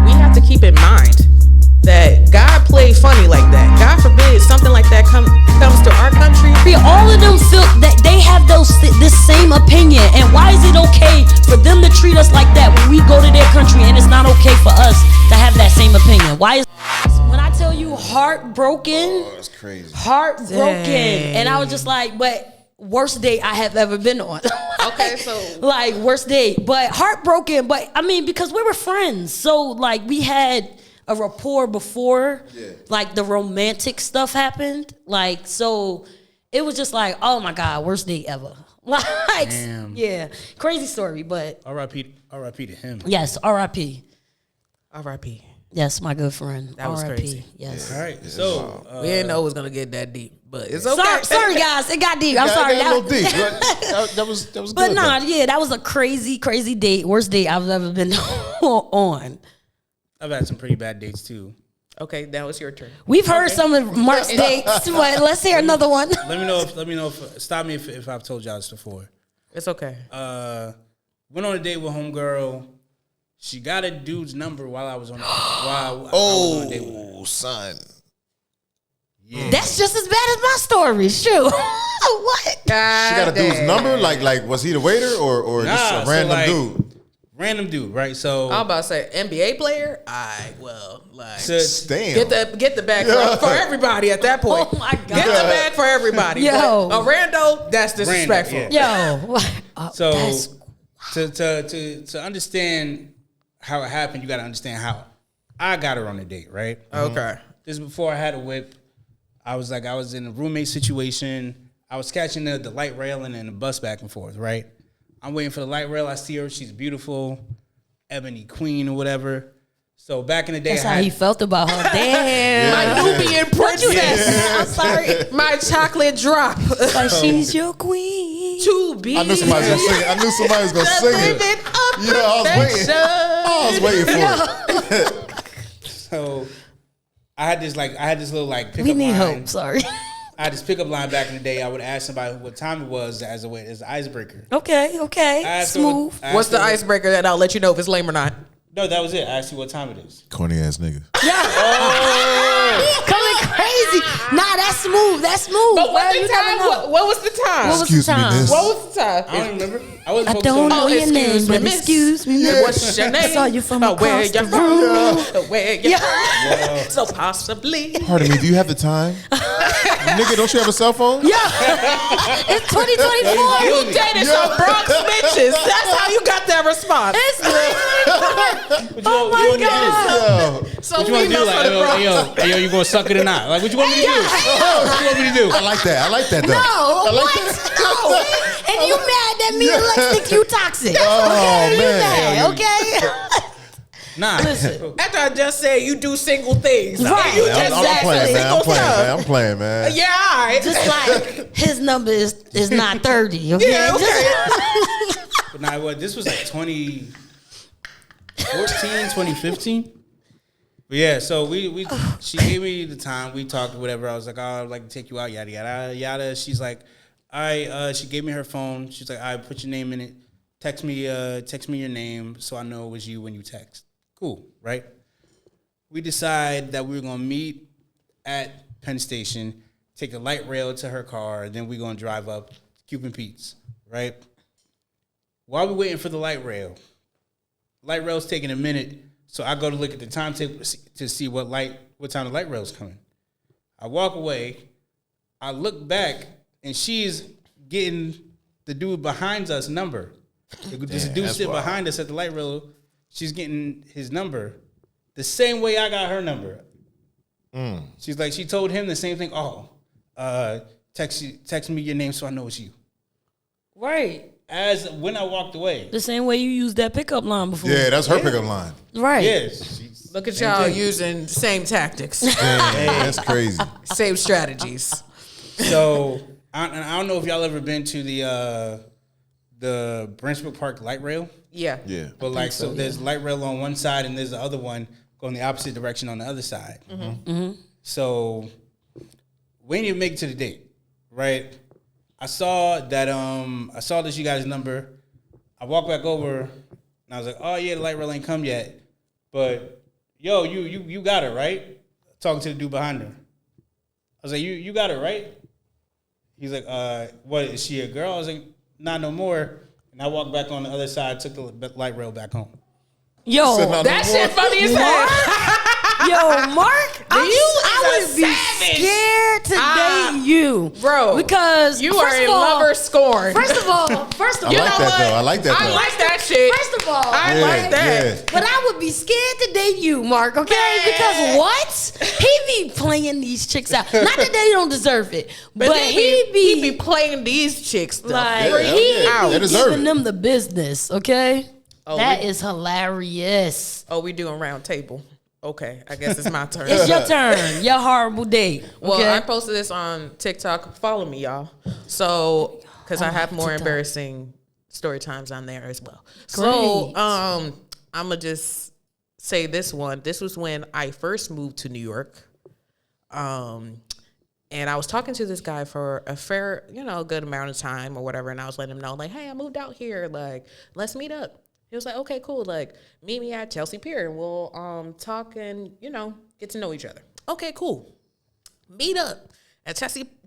We have to keep in mind that God played funny like that. God forbid something like that comes to our country. All of them feel that they have this same opinion. And why is it okay for them to treat us like that when we go to their country and it's not okay for us to have that same opinion? Why is when I tell you heartbroken? Oh, that's crazy. Heartbroken. Dang. And I was just like, but worst date I have ever been on. Okay, so like worst date, but heartbroken. But I mean, because we were friends, so like we had a rapport before, like the romantic stuff happened. Like so, it was just like, oh my god, worst date ever. Like, damn. Yeah, crazy story, but R.I.P. to him. yes, R.I.P. R.I.P. Yes, my good friend. That was R.I.P. crazy. Yes. All right, so We didn't know it was gonna get that deep, but it's okay. Sorry, guys, it got deep. I'm sorry. That got a little deep. That was But good. nah, yeah, that was a crazy date. Worst date I've ever been on. I've had some pretty bad dates too. Okay, now it's your turn. We've heard some of Mark's dates, but let's hear another one. Let me know if stop me if I've told y'all this before. It's okay. Went on a date with homegirl. She got a dude's number while I was on I was on a date with her. Oh, son. Yeah. That's just as bad as my story. Shoot. What? She got a dude's number? Like was he the waiter or just Nah, a so, random like, dude? Random dude, right? So I'm about to say NBA player. Damn. Get the bag for everybody at that point. Oh my God. Get the bag for everybody. Yo. But a rando, that's disrespectful. Rando, Yo. So That's- to understand how it happened, you got to understand how I got her on a date, right? Okay. This is before I had a whip. I was in a roommate situation. I was catching the light rail and then the bus back and forth, right? I'm waiting for the light rail. I see her. She's beautiful, ebony queen or whatever. So back in the day, That's how he felt about her. Damn. My Nubian princess. I'm sorry. My chocolate drop. Like she's your queen. To be. I knew somebody was gonna sing it. I knew somebody was gonna sing it. Yeah, I was waiting for it. So I had this little pickup We need line. hope. Sorry. I had this pickup line back in the day. I would ask somebody what time it was as an icebreaker. Okay. I asked her Smooth. What's the icebreaker that I'll let you know if it's lame or not? No, that was it. I asked you what time it is. Corny ass nigga. Coming crazy. Nah, that's smooth. That's smooth. But Well, you never know. what was the time? What was Excuse the me, time? miss. What was the time? I don't remember. I wasn't I focused don't on know that. your name, excuse me, but miss. excuse me. Yeah. What's your name? I saw you from where across you the from? room. Where you Yeah. So possibly. Pardon me, do you have the time? Nigga, don't you have a cell phone? Yeah. It's 2024. You dated some Bronx bitches. That's how you got that response. It's 2024. Oh my God. Yo, So What you want to do? females Like, for the Bronx. yo, you gonna suck it or not? Like, what you want me to do? What you want me to do? I like that. I like that though. No, I like what? that. No. And you mad that me and Lex think you toxic. Oh, Okay, you man. mad, okay? Nah. After I just said you do single things. Right. You I'm, just I'm said playing, man. single I'm playing, stuff. man. I'm playing, man. Yeah, all right. Just like his number is not 30, okay? Yeah, okay. But nah, what? This was like 2014, 2015. But yeah, so she gave me the time. We talked, whatever. I was like, oh, I'd like to take you out, yada yada yada. She's like, all right. She gave me her phone. She's like, all right, put your name in it. Text me your name so I know it was you when you text. Cool, right? We decide that we were gonna meet at Penn Station, take the light rail to her car, then we're gonna drive up to Cuban Pete's, right? While we're waiting for the light rail's taking a minute, so I go to look at the timetable to see what time the light rail's coming. I walk away, I look back, and she's getting the dude behind us number. This dude sitting behind us at the light rail. She's getting his number the same way I got her number. She's like, she told him the same thing. Oh, text me your name so I know it's you. Right. As when I walked away. The same way you used that pickup line before. Yeah, that's her pickup line. Right. Yes. Look at y'all using same tactics, Damn, that's crazy. same strategies. So I don't know if y'all ever been to the Branchbrook Park light rail. Yeah. Yeah. But like, so there's light rail on one side and there's the other one going the opposite direction on the other side. So when you make it to the date, right? I saw that you guys' number. I walked back over and I was like, oh yeah, the light rail ain't come yet. But yo, you got it right. Talking to the dude behind her. I was like, you got it right. He's like, what is she a girl? I was like, not no more. And I walked back on the other side, took the light rail back home. Yo, That shit funny as hell. Yo, Mark, I would be savage. scared to date you, Bro, because You are first in of all- lover scorn. First of all, I like that though. I like that I though. like that shit. First of all, I like that. Yeah. but I would be scared to date you, Mark. Okay, Man. because what? He be playing these chicks out. Not that they don't deserve it, but then he be playing these chicks stuff. like Yeah, he yeah. They be deserve giving it. them the business. Okay, Oh, that we- is hilarious. Oh, we doing round table. Okay, I guess it's my turn. It's your turn. Your horrible date. Okay? Well, I posted this on TikTok. Follow me, y'all. So, because I have more TikTok. embarrassing story times on there as well. So, Great. I'm gonna just say this one. This was when I first moved to New York. And I was talking to this guy for a fair, good amount of time or whatever. And I was letting him know, like, hey, I moved out here. Like, let's meet up. He was like, okay, cool. Like, meet me at Chelsea Pier and we'll talk and, get to know each other. Okay, cool. Meet up at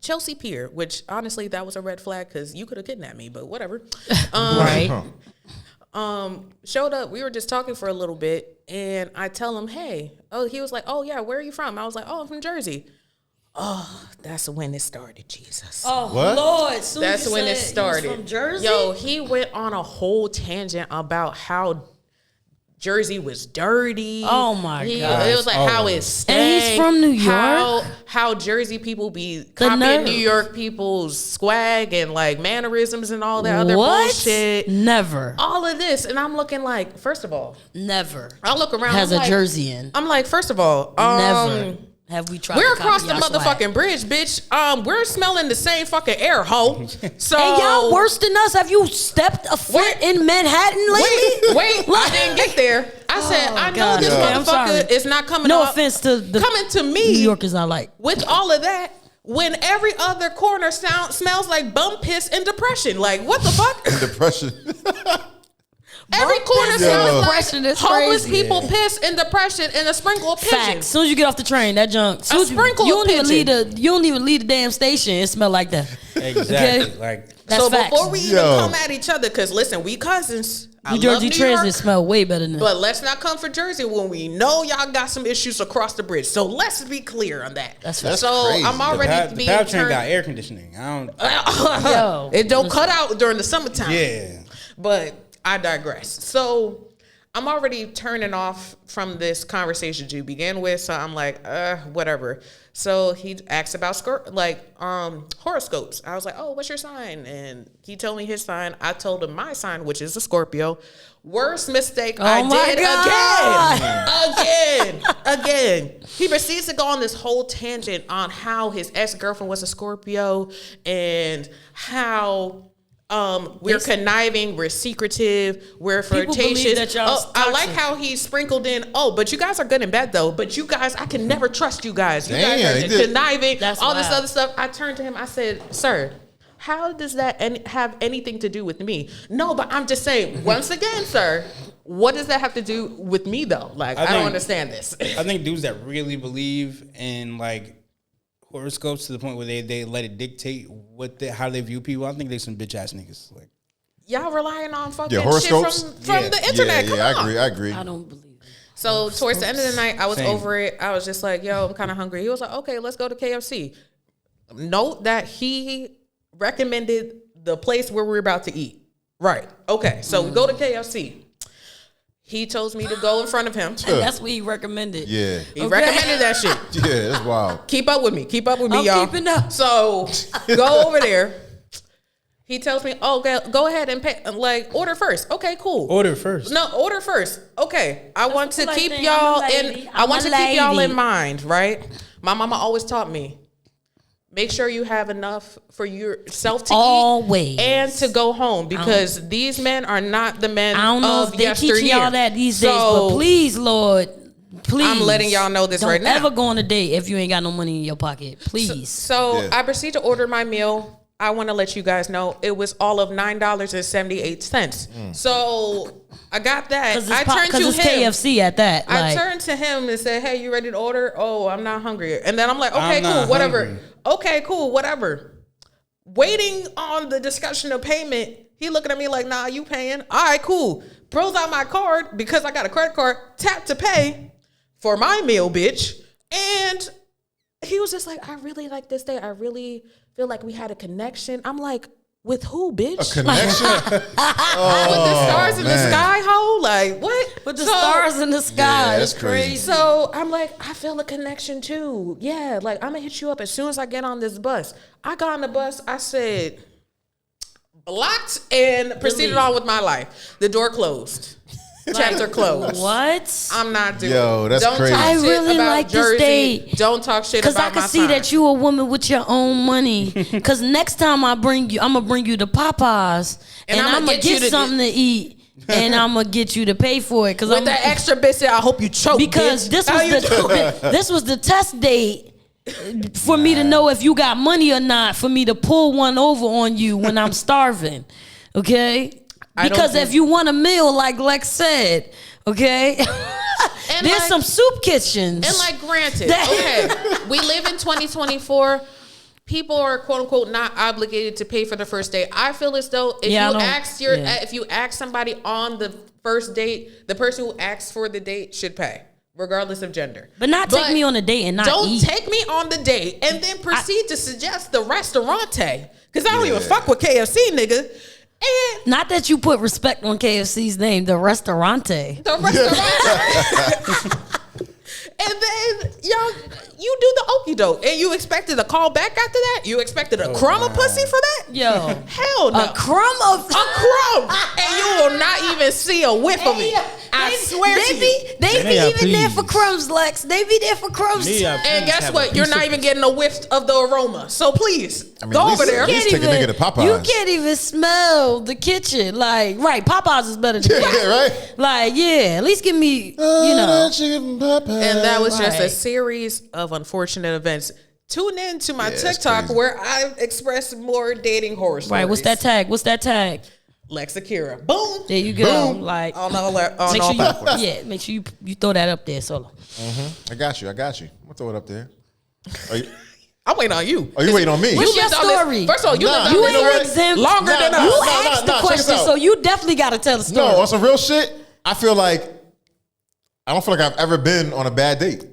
Chelsea Pier, which honestly, that was a red flag because you could have kidnapped me, but whatever. right. Showed up. We were just talking for a little bit and I tell him, hey, he was like, oh yeah, where are you from? I was like, oh, I'm from Jersey. Oh, that's when it started, Jesus. Oh What? Lord! Soon That's you when said it started. He was from Jersey. Yo, he went on a whole tangent about how Jersey was dirty. Oh, my God. It was like how it stank. And he's from New York? How Jersey people be copying nerve. New York people's swag and like mannerisms and all that other What? bullshit. Never, All of this, and I'm looking like, first of all, never I look around. has I'm a like, Jersey in. I'm like, first of all, Never have we tried. we're to across copy the our swag. motherfucking bridge, bitch. We're smelling the same fucking air, ho. So And y'all worse than us. Have you stepped a foot Wait. in Manhattan lately? Wait, I didn't get there. I said, I know God. this Yeah. I'm sorry. motherfucker is not coming No up- offense to the coming to New me Yorkers I like. with all of that when every other corner smells like bum piss and depression. Like, what the fuck? Depression. Every corner piss and smells depression like is homeless crazy. people piss and depression and a sprinkle of pigeons. Facts. Soon as you get off the train, that junk. Soon as sprinkle you of don't even pigeon. leave the. You don't even leave the damn station. It smell like that. Exactly. Okay. Like That's So facts. before we even Yo. come at each other, because listen, we cousins. I New love Jersey New Transit York, smell way better than that. but let's not come for Jersey when we know y'all got some issues across the bridge. So let's be clear on that. That's so crazy. I'm The already the being PATH train turned. got air conditioning. I don't. Yo, It don't cut out during the summertime. Yeah. But I digress. So I'm already turning off from this conversation to begin with. So I'm like, whatever. So he asked about horoscopes. I was like, oh, what's your sign? And he told me his sign. I told him my sign, which is a Scorpio. Worst mistake I my did again. He proceeds to go on this whole tangent on how his ex-girlfriend was a Scorpio and how we're conniving, we're secretive, we're People believe flirtatious. that y'all I like toxic. how he sprinkled in, but you guys are good in bed though. But you guys, I can never trust you guys. You Damn, guys he are did. conniving, That's all this wild. other stuff. I turned to him, I said, sir, how does that have anything to do with me? No, but I'm just saying, once again, sir, what does that have to do with me though? Like, I don't think- understand this. I think dudes that really believe in like horoscopes to the point where they let it dictate how they view people. I think they some bitch ass niggas. Like Y'all relying on fucking Yeah, shit horoscopes? from the internet. Yeah, Come I on. agree. I agree. I don't believe it. So towards the end of the night, I was Same. over it. I was just like, yo, I'm kind of hungry. He was like, okay, let's go to KFC. Note that he recommended the place where we're about to eat. Right. Okay. So we go to KFC. He told me to go in front of him. And that's what he recommended. Yeah. He recommended that shit. Yeah, that's wild. Keep up with me. Keep up with me, I'm y'all. keeping up. So go over there. He tells me, oh, go ahead and pay. Like, order first. Okay, cool. order first. No, order first. Okay, I want to polite keep thing. y'all I'm a in. lady. I want to I'm a keep y'all lady. in mind, right? My mama always taught me, make sure you have enough for yourself to Always. eat and to go home because these men are not the men I don't know of if they yesteryear. teach y'all that these days, So, but please, Lord, please. I'm letting y'all know this don't right now. ever go on a date if you ain't got no money in your pocket. Please. So Yeah. I proceed to order my meal. I want to let you guys know it was all of $9.78. So I got that. I turned to it's him. KFC at that. I turned to him and said, "Hey, you ready to order?" "Oh, I'm not hungry." And then I'm like, "Okay, cool, whatever." Hungry. Okay, cool, whatever. Waiting on the discussion of payment, he looking at me like, "Nah, you paying?" All right, cool. Pulls out my card because I got a credit card. Tap to pay for my meal, bitch. And he was just like, "I really like this day. I really feel like we had a connection." I'm like, "With who, bitch?" A connection? With the stars in the man. sky, ho? Like, what? With the stars in the sky. Yeah, that's It's crazy. So I'm like, I feel a connection too. Yeah, like I'm gonna hit you up as soon as I get on this bus. I got on the bus, I said, blocked, and proceeded on with my life. The door closed. Chapter closed. What? I'm not doing Yo, that's Don't crazy. Talk I shit really about like this Jersey. date. Don't talk shit Because about I can my see sign. that you a woman with your own money. Because next time I bring you, I'm going to bring you to Popeyes. And I'm going to get you get to- something to eat. And I'm going to get you to pay for it. Cause With I'm, that extra biscuit, I hope you choke, because bitch. this How was you doing? this was the test date for me to know if you got money or not, for me to pull one over on you when I'm starving. Okay? I don't Because think- if you want a meal, like Lex said, okay, And there's like- some soup kitchens. And like, granted, okay, we live in 2024. People are quote unquote not obligated to pay for the first date. I feel as though if Yeah, I you don't- ask if you ask somebody on the first date, the person who asks for the date should pay, regardless of gender. But not take me on a date and not don't eat. take me on the date and then proceed to suggest the restaurante. Because I don't even fuck with KFC, nigga. And Not that you put respect on KFC's name, the restaurante. the restaurant. And then you do the okie doke, and you expected a call back after that. You expected a crumb of pussy for that? Yo, Hell no. a crumb of A crumb, and you will not even see a whiff of it. I swear to you. They be Yeah, even there for please. crumbs, Lex. They be there for crumbs. Me, too. And guess what? You're not even getting a whiff of the aroma. So please mean, go at least- over there. at least take a nigga to Popeyes. You can't even smell the kitchen. Like, right, Popeyes is better than Yeah, right? Like, yeah, at least give me, you know. And that was just a Right. series of unfortunate events. Tune in to my Yeah, that's TikTok crazy. where I express more dating horror stories. Right, what's that tag? What's that tag? Lex Akira. Boom. There you go. Boom. Like, On all make sure platforms. you, yeah, make sure you throw that up there, Solo. I got you. I'm gonna throw it up there. Are you, I'm waiting on you. are you waiting on me? What's your lived on this- story? First of all, you Nah, lived you on know this what? exempt. longer than Nah, us. You nah, asked nah, the check this question, out. so you definitely got to tell the story. No, on some real shit, I feel like I don't feel like I've ever been on a bad date.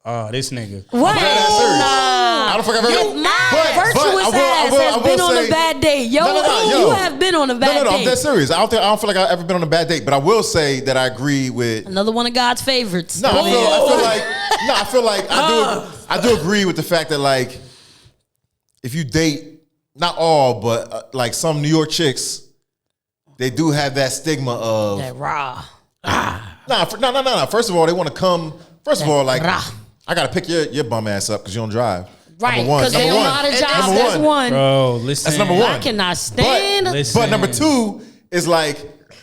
Oh, this nigga. What? dead serious. Nah. I don't feel like I've ever. My virtuous ass has been on a bad date. Yo, you have been on a bad No, I'm date. dead serious. I don't feel like I've ever been on a bad date, but I will say that I agree with. Another one of God's favorites. No, I feel like I do agree with the fact that like if you date, not all, but like some New York chicks, they do have that stigma of That raw. no. First of all, they want to come. First of all, like Rah. I gotta pick your bum ass up because you don't drive. Right, Number one. because they Number don't know one. how to job. Number That's one. one. Bro, listen. That's number one. I cannot stand. Listen. But number two is like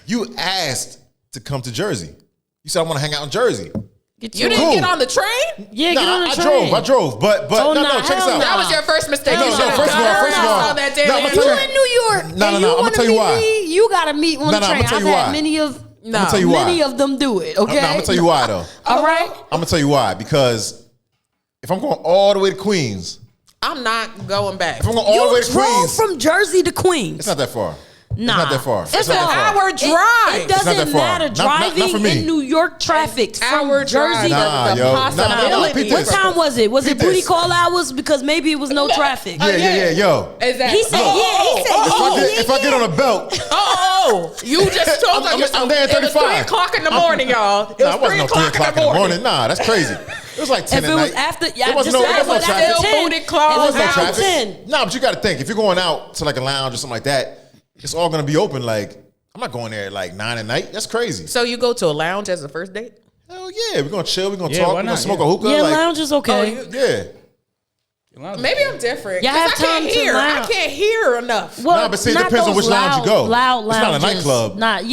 you asked to come to Jersey. You said I want to hang out in Jersey. Get You your- didn't Cool. get on the train? Yeah, get on the I train. drove, but Oh, no, nah, check this hell out. nah. That was your first mistake. No, You no, should've first of all, done. first of I all. saw that damn No, I'ma man. tell You you- in New York. No, and no, you I'ma wanna tell you meet why. me, you gotta meet on the No, no, train. I'ma tell I've you had why. many of I'ma tell you why. many of them do it. Okay, No, I'm gonna tell you why though. All right. I'm gonna tell you why because if I'm going all the way to Queens, I'm not going back. if I'm going all the You way to drove Queens, from Jersey to Queens. it's not that far. Nah, It's not that far. It's It's not an that far. hour drive. It not doesn't that far. matter Not driving for me. in New York traffic from Hour Jersey. drive. Nah, There was a yo. possibility. Peep What this. time was it? Was it Peep booty this. call hours? Because maybe it was no traffic. Yeah, yo. Exactly. He said, yeah, he said, If I get on a belt, Oh, you just told I'm yourself there at it was 3 35. o'clock in the morning, y'all. It nah, was it wasn't 3 no 3 o'clock in the morning. Nah, that's crazy. It was like 10 If at it was night. after, yeah, There I wasn't just no- said there it was wasn't no after traffic. 10. Booty It calls was No out. after traffic. 10. Nah, but you got to think if you're going out to like a lounge or something like that, it's all gonna be open. Like I'm not going there at like 9 at night. That's crazy. So you go to a lounge as a first date? Hell yeah, we're gonna chill. We're gonna Yeah, talk. why We're gonna not? smoke Yeah. a hookah. Yeah, like, lounge is okay. Yeah. Maybe I'm different. Y'all 'cause have I can't time to hear. I lounge. can't hear enough. Well, Nah, but see, it not depends on those which lounge you go. Loud It's not a lounges. nightclub. Not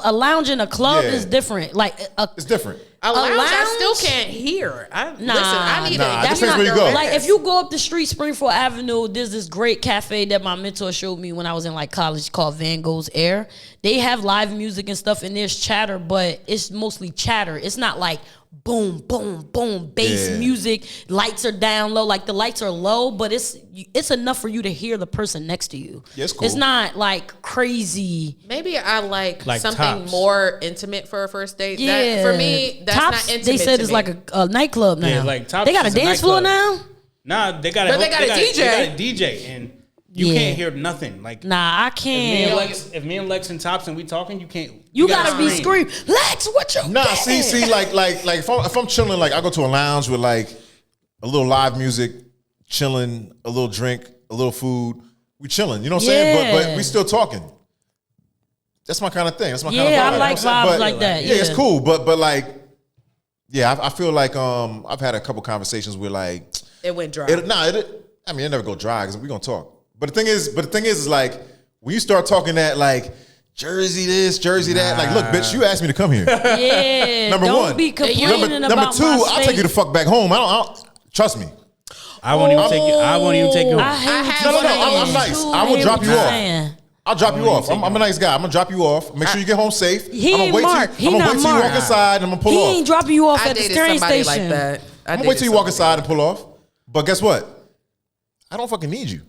a lounge in a club Yeah. is different. Like It's different. A lounge, I lounge? still can't hear. Listen, Nah, I need nah, a. depends where you go. Like if you go up the street, Springfield Avenue, there's this great cafe that my mentor showed me when I was in like college called Van Gogh's Air. They have live music and stuff, and there's chatter, but it's mostly chatter. It's not like boom, boom, boom, bass music. Lights are down low. Like the lights are low, but it's enough for you to hear the person next to you. Yeah, it's cool. It's not like crazy. Maybe I like something Tops. more intimate for a first date. Yeah, That, for me, that's Tops, not intimate. they said to it's me. like a nightclub now. Yeah, like Tops they got a is a dance floor nightclub. now. Nah, they got But they got a DJ. They got a DJ, and you Yeah. can't hear nothing. Like Nah, I if can't. me and Lex and Tops and we talking, you can't. You gotta be scream. screaming, Lex, what you Nah, getting? see, like if I'm chilling, like I go to a lounge with like a little live music, chilling, a little drink, a little food. We chilling, you know what I'm saying? But Yeah. we still talking. That's my kind of thing. That's my kind of vibe. Yeah, I you know like what I'm saying? vibes But- like that. Yeah, it's cool, but like, yeah, I feel like I've had a couple conversations where like It went dry. I mean, it never go dry because we gonna talk. But the thing is like when you start talking that like Jersey this, Jersey that, like, look, bitch, you asked me to come here. Yeah, Number don't one. be complaining Number about two, my I'll take you the space. fuck back home. I don't trust me. I won't even take you. I won't even take you. I hate I what have you're one of saying. those. I'm nice. Too. I will hate drop what you you're off. saying. I'll drop you won't off. even I'm a nice guy. I'm gonna drop you off. Make sure you get home safe. He I'm gonna ain't wait Mark. till He I'm gonna not wait till you walk Mark. inside and I'm gonna pull He off. ain't dropping you off I at the dated train somebody station. like that. I'm gonna wait till you walk inside and pull off. But guess what? I don't fucking need you.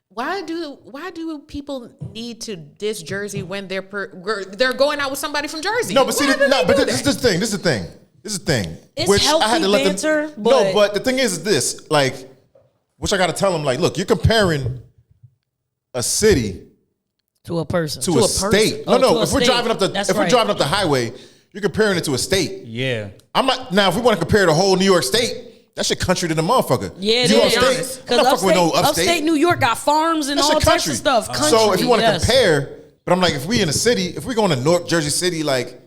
Why do people need to diss Jersey when they're going out with somebody from Jersey? No, but see, Why do they do this that? is the thing. This is the thing. It's Which healthy I had to let banter, them. but- No, but the thing is this, like, which I got to tell them, like, look, you're comparing a city To a person. to a state. Oh, No, to a if we're state. driving up That's we're right. driving up the highway, you're comparing it to a state. Yeah. I'm not now. If we want to compare the whole New York State, that shit country to the motherfucker. Yeah, New York it is. State. I'm Because not fucking with no upstate New York got farms and That all shit types country. of stuff. Country, So if you want to yes. compare, but I'm like, if we in a city, if we going to North Jersey City, like,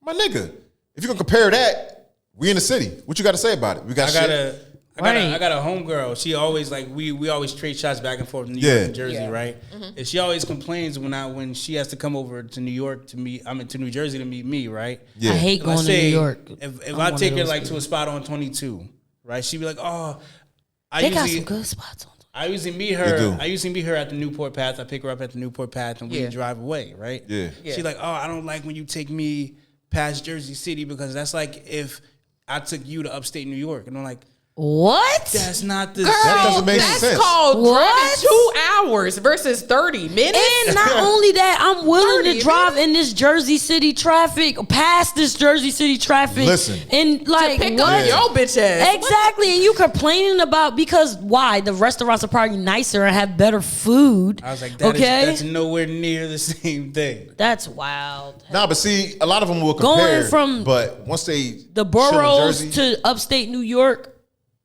my nigga, if you gonna compare that, we in the city. What you got to say about it? We got shit. I got a homegirl. She always like we always trade shots back and forth in New York and Jersey, right? And she always complains when she has to come over to New York to meet. I mean to New Jersey to meet me, right? Yeah. I hate going Let's to New say York. If I'm I one take of her those like to people. a spot on 22, right? She'd be like, oh, They got some good spots on. I usually meet They do. her. I usually meet her at the Newport Path. I pick her up at the Newport Path, and we Yeah. drive away. Right? Yeah. She's like, "Oh, I don't like when you take me past Jersey City because that's like if I took you to upstate New York." And I'm like, What? "That's not the That same." doesn't make That's sense. called What? driving 2 hours versus 30 minutes. And not only that, I'm willing 30 to drive in this Jersey City traffic, past this Jersey City traffic. Listen. And like, Pick what? up your bitch ass. Exactly, and you complaining about because why the restaurants are probably nicer and have better food. I was like, "That is okay, that's nowhere near the same thing." that's wild. Nah, but see, a lot of them will compare. Going from but once they The chill in boroughs Jersey, to upstate New York,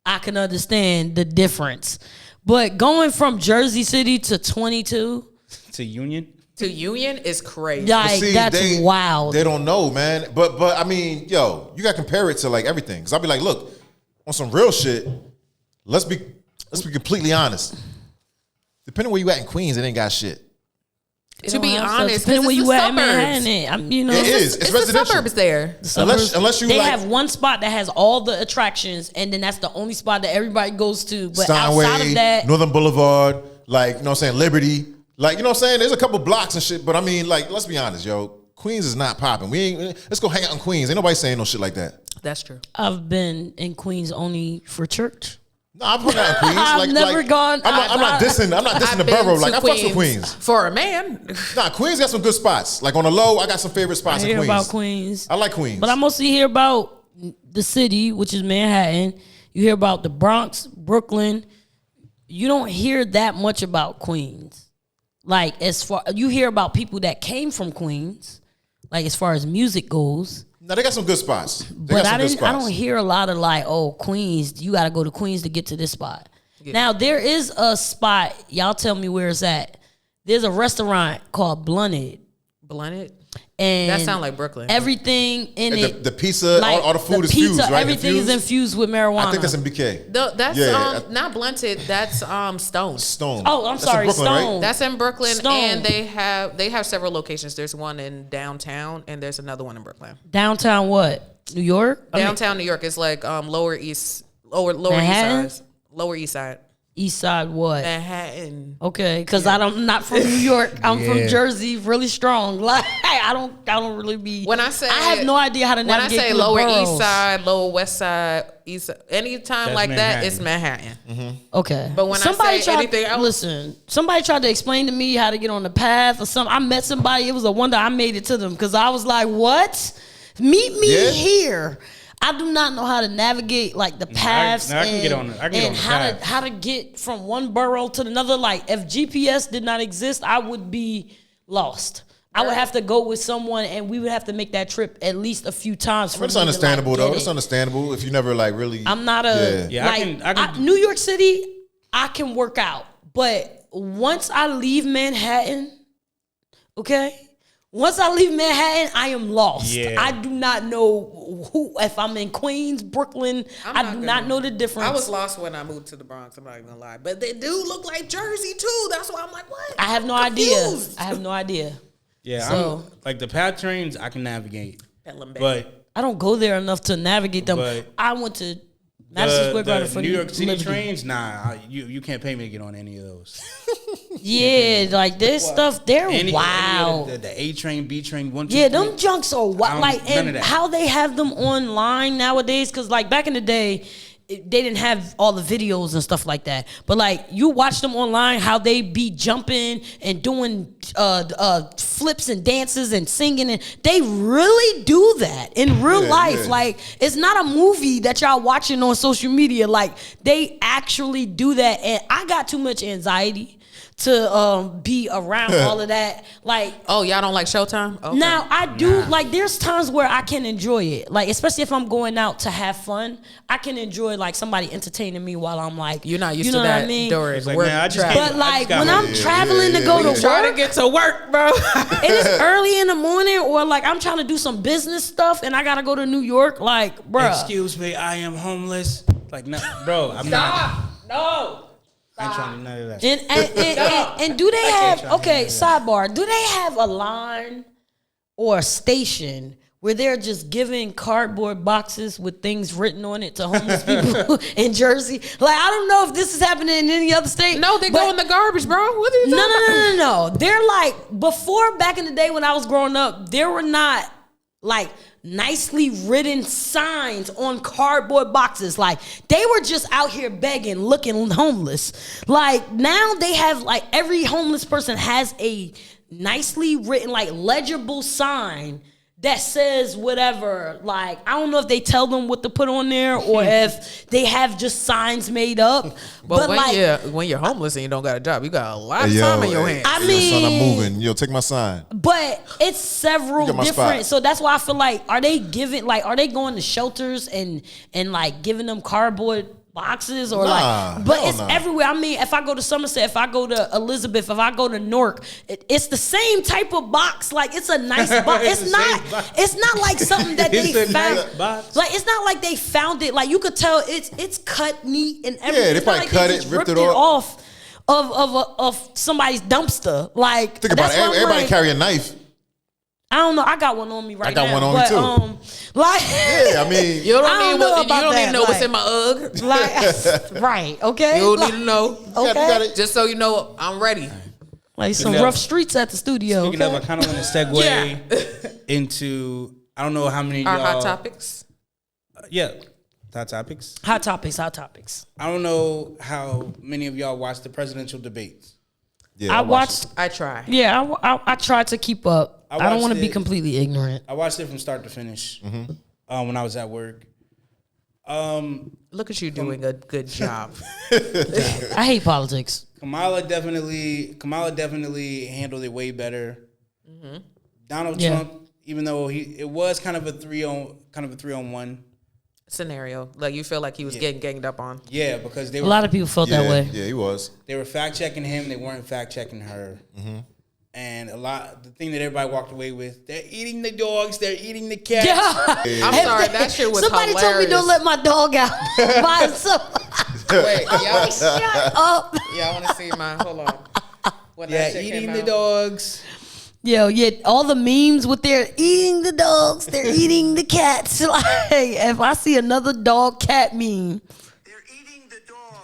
I can understand the difference. But going from Jersey City to 22, To Union, To Union is crazy. like see, that's wild. They don't know, man. But I mean, yo, you got to compare it to like everything. Because I'll be like, look, on some real shit, let's be completely honest. Depending where you at in Queens, it ain't got shit. To be Don't have honest, stuff. depending where it's you the at in suburbs. Manhattan, you know, It is. It's It's the residential. suburbs there. Unless you they like have one spot that has all the attractions, and then that's the only spot that everybody goes to. But Steinway, outside of that, Northern Boulevard, like, you know what I'm saying, Liberty. Like, you know what I'm saying? There's a couple blocks and shit, but I mean, like, let's be honest, yo. Queens is not popping. Let's go hang out in Queens. Ain't nobody saying no shit like that. That's true. I've been in Queens only for church. No, I've hung out in Queens. I've never gone- I'm not dissing the I've been borough. to Like, I fucks with Queens. For a man. Nah, Queens got some good spots. Like on the low, I got some favorite I spots in hear Queens. about Queens, I like Queens. but I mostly hear about the city, which is Manhattan. You hear about the Bronx, Brooklyn. You don't hear that much about Queens. Like as far you hear about people that came from Queens, like as far as music goes. No, they got some good spots. They But got some I good didn't. I spots. don't hear a lot of like, oh, Queens. You got to go to Queens to get to this spot. Now there is a spot. Y'all tell me where it's at. There's a restaurant called Blunted. Blunted. And That sound like Brooklyn. everything in And it. the pizza, all the food is pizza, fused, right? everything is infused with marijuana. I think that's in BK. That's Yeah, not blunted. That's Stone. Stone. Oh, I'm That's in sorry, Brooklyn, right? Stone. That's in Brooklyn, Stone. and they have several locations. There's one in downtown, and there's another one in Brooklyn. Downtown what? New York? Downtown New York is like lower east Manhattan? side, lower east side, East Side what? Manhattan. Okay, because I'm not from New York. I'm from Yeah. Jersey, really strong. Like I don't really be. When I say I have no idea how to when I navigate say through the lower boroughs. east side, lower west side, east, anytime That's like that, Manhattan. it's Manhattan. Okay, But when I say anything else- listen, somebody tried to explain to me how to get on the path or something. I met somebody. It was a wonder I made it to them because I was like, "What? Meet me Yeah. here." I do not know how to navigate like the paths I can and, get on it. I can get and on the how path. to how to get from one borough to another. Like if GPS did not exist, I would be lost. I would have to go with someone, and we would have to make that trip at least a few times. For It's me to, understandable like, get though. it. It's understandable if you never like really. I'm not a Yeah, I like can- New York City. I can work out, but once I leave Manhattan, okay. Once I leave Manhattan, I am lost. Yeah. I do not know who. If I'm in Queens, Brooklyn, I do not know the difference. I was lost when I moved to the Bronx. I'm not even gonna lie, but they do look like Jersey too. That's why I'm like, what? I have no Confused. idea. I have no idea. Yeah, So- I'm, like the PATH trains, I can navigate, Pelham Bay. but I don't go there enough to navigate them. But I went to Madison Square Garden for New York City Liberty. trains, you can't pay me to get on any of those. Yeah, like this stuff, they're Any wild. the A train, B train, 1, 2, Yeah, 3. them junks are I wild. don't- Like, none and of that. how they have them online nowadays, because like back in the day, they didn't have all the videos and stuff like that. But like you watch them online, how they be jumping and doing flips and dances and singing, and they really do that in real Yeah, life. yeah. Like it's not a movie that y'all watching on social media. Like they actually do that, and I got too much anxiety to be around all of that. Like Oh, y'all don't like Showtime? Okay. now I do like there's times where I can enjoy it. Like especially if I'm going out to have fun, I can enjoy like somebody entertaining me while I'm like You're not used you know to what that I mean? during It's like, work. man, I just traffic. can't- But like got when my- I'm traveling to go to Try to work, get to work, bro. it is early in the morning, or like I'm trying to do some business stuff and I gotta go to New York. Like, bruh, Excuse me, I am homeless. Like, no, bro, I'm not. No. I ain't trying to do none of that. and do they have try to okay? do Sidebar: do they have a line or a station where they're just giving cardboard boxes with things written on it to homeless people in Jersey? Like I don't know if this is happening in any other state. No, they but- go in the garbage, bro. What are you No, talking about? no. They're like before back in the day when I was growing up, there were not like nicely written signs on cardboard boxes. Like they were just out here begging, looking homeless. Like now they have like every homeless person has a nicely written, like legible sign that says whatever. Like I don't know if they tell them what to put on there or if they have just signs made up. But when like when you're homeless and you don't got a job, you got a lot of Hey, yo, time in your hey, hands. I yo, son, I'm mean- moving. Yo, take my sign. But it's several You got my different. spot. So that's why I feel like are they going to shelters and like giving them cardboard boxes or Nah, like but hell it's nah. everywhere. I mean, if I go to Somerset, if I go to Elizabeth, if I go to Newark, it's the same type of box. Like it's a nice box. It's It's the not same box. it's not like something that It's they a found. nice box. Like it's not like they found it. Like you could tell it's cut neat and everything. they It's not probably like cut they it, just ripped ripped it off of somebody's dumpster. Like Think about that's it. why I'm Everybody like, carry a knife. I don't know. I got one on me right now. I got one on me but, too. Like, Yeah, I mean, You don't I don't need know what, you about don't need that, to know what's like- in my UGG. like, right? Okay. You don't Like, need to know. you gotta- Just so you know, I'm ready. like some Speaking of- rough streets at the studio. Speaking of, I Okay? kind of want to segue into, I don't know how many of Our y'all. hot topics. Yeah, hot topics. Hot topics. Hot topics. I don't know how many of y'all watch the presidential debates. yeah, I watched. I try. Yeah, I tried to keep up. I don't watched want to be it. completely ignorant. I watched it from start to finish when I was at work. Look at you doing a good job. I hate politics. Kamala definitely handled it way better. Donald Yeah. Trump, even though it was kind of a 3-on-1. Scenario. Like you feel like he was getting ganged up on. Yeah, because they A were lot of people felt yeah, that way. Yeah, he was. they were fact checking him, they weren't fact checking her. And the thing that everybody walked away with, they're eating the dogs, they're eating the cats. Yeah. I'm sorry, that shit was Somebody hilarious. told me don't let my dog out by himself. Wait, y'all, Shut up. y'all want to see my? Hold on. When Yeah, that shit eating came the out. dogs. Yo, yeah, all the memes with their eating the dogs, they're eating the cats. Like, if I see another dog cat meme, They're eating the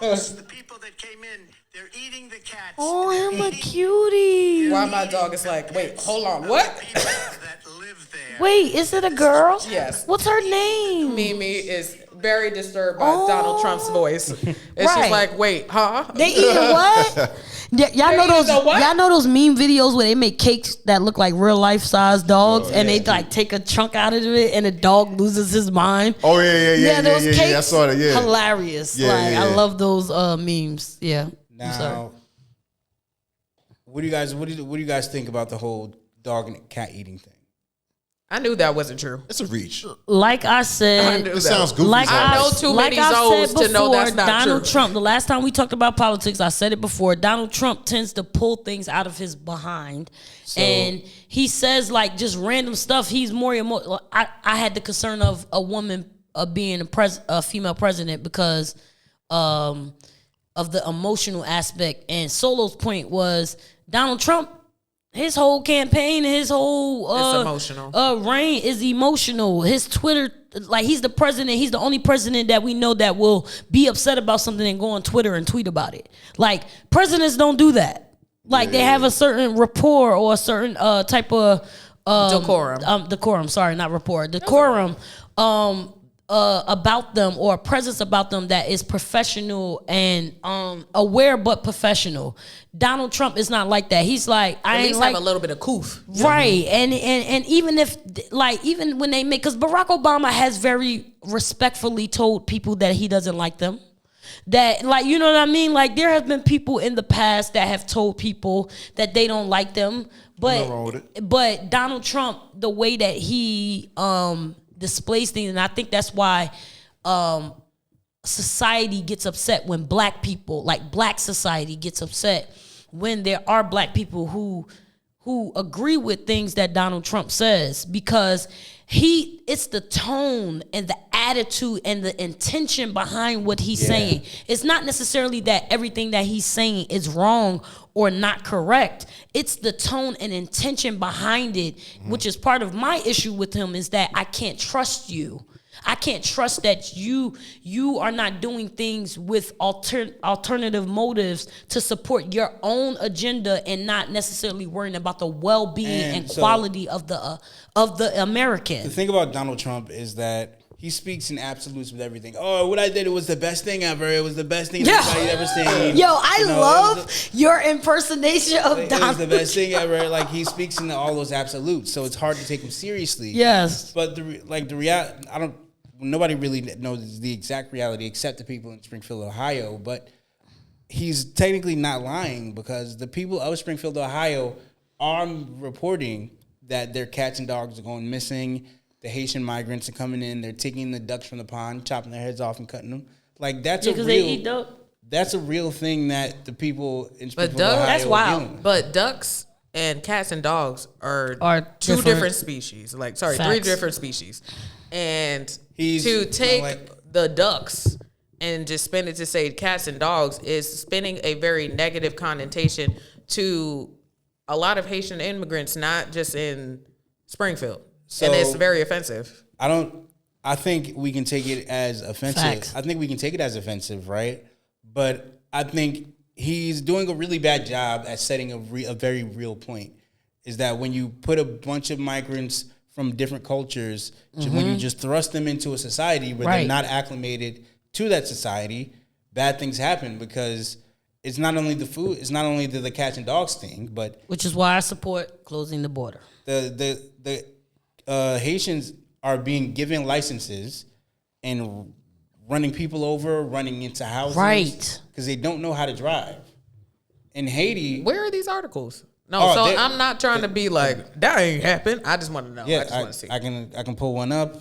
dogs. The people that came in, they're eating the cats. oh, They're I'm a eating cutie. Why my dog is like, wait, hold on, what? people that live there. Wait, is it a girl? Yes. What's her name? Mimi is very disturbed by Oh. Donald Trump's voice. And Right. she's like, wait, huh? They eating what? Y'all know eating those. the what? Y'all know those meme videos where they make cakes that look like real life size dogs, and they like take a chunk out of it, and the dog loses his mind. Oh yeah. Those cakes, I saw that. Yeah. hilarious. Yeah, like yeah, I yeah. love those memes. Yeah. I'm sorry. Now, what do you guys think about the whole dog and cat eating thing? I knew that wasn't true. It's a reach. Like I I said, knew It that. sounds goofy. like I I know too like many I Zoes said to know before, that's not Donald true. Trump. The last time we talked about politics, I said it before. Donald Trump tends to pull things out of his behind, and he says like just random stuff. He's more and more. I had the concern of a woman being a female president because of the emotional aspect. And Solo's point was Donald Trump. His whole campaign, his whole It's emotional. reign is emotional. His Twitter, like he's the president. He's the only president that we know that will be upset about something and go on Twitter and tweet about it. Like presidents don't do that. Like they have a certain rapport or a certain type of Decorum. decorum. Sorry, not rapport. Decorum. About them or a presence about them that is professional and aware but professional. Donald Trump is not like that. He's like, I At ain't least like have a little bit of coof. right. And even if like even when they make, because Barack Obama has very respectfully told people that he doesn't like them. That like, you know what I mean? Like there have been people in the past that have told people that they don't like them. Nothing wrong with it. But Donald Trump, the way that he displays things, and I think that's why society gets upset when black people, like black society gets upset when there are black people who agree with things that Donald Trump says, because it's the tone and the attitude and the intention behind what he's saying. It's not necessarily that everything that he's saying is wrong or not correct. It's the tone and intention behind it, which is part of my issue with him, is that I can't trust you. I can't trust that you are not doing things with alternative motives to support your own agenda and not necessarily worrying about the well-being and so- quality of the American. The thing about Donald Trump is that he speaks in absolutes with everything. Oh, what I did, it was the best thing ever. It was the best thing anybody's ever seen. Yo, I You know, love your impersonation of it Donald was the best thing ever. Like he speaks in all those absolutes, so it's hard to take him seriously. Yes. But the reality, nobody really knows the exact reality except the people in Springfield, Ohio. But he's technically not lying, because the people of Springfield, Ohio are reporting that their cats and dogs are going missing. The Haitian migrants are coming in. They're taking the ducks from the pond, chopping their heads off and cutting them. Like that's a Because real. they eat duck. That's a real thing that the people in But Springfield, duck- Ohio That's are wild. dealing with. But ducks and cats and dogs are two different- different species. Like, sorry, three Facts. different species. And He's to not take like- the ducks and just spin it to say cats and dogs is spinning a very negative connotation to a lot of Haitian immigrants, not just in Springfield. And it's So- very offensive. I think we can take it as offensive. Facts. I think we can take it as offensive, right? But I think he's doing a really bad job at setting a very real point. Is that when you put a bunch of migrants from different cultures, when you just thrust them into a society where Right. they're not acclimated to that society, bad things happen, because it's not only the food, it's not only the cats and dogs thing, but Which is why I support closing the border. the Haitians are being given licenses and running people over, running into houses, Right. Because they don't know how to drive. In Haiti, Where are these articles? No, Oh, so they- I'm not trying to be like, that ain't happened. I just want to know. I just want to see. I can pull one up,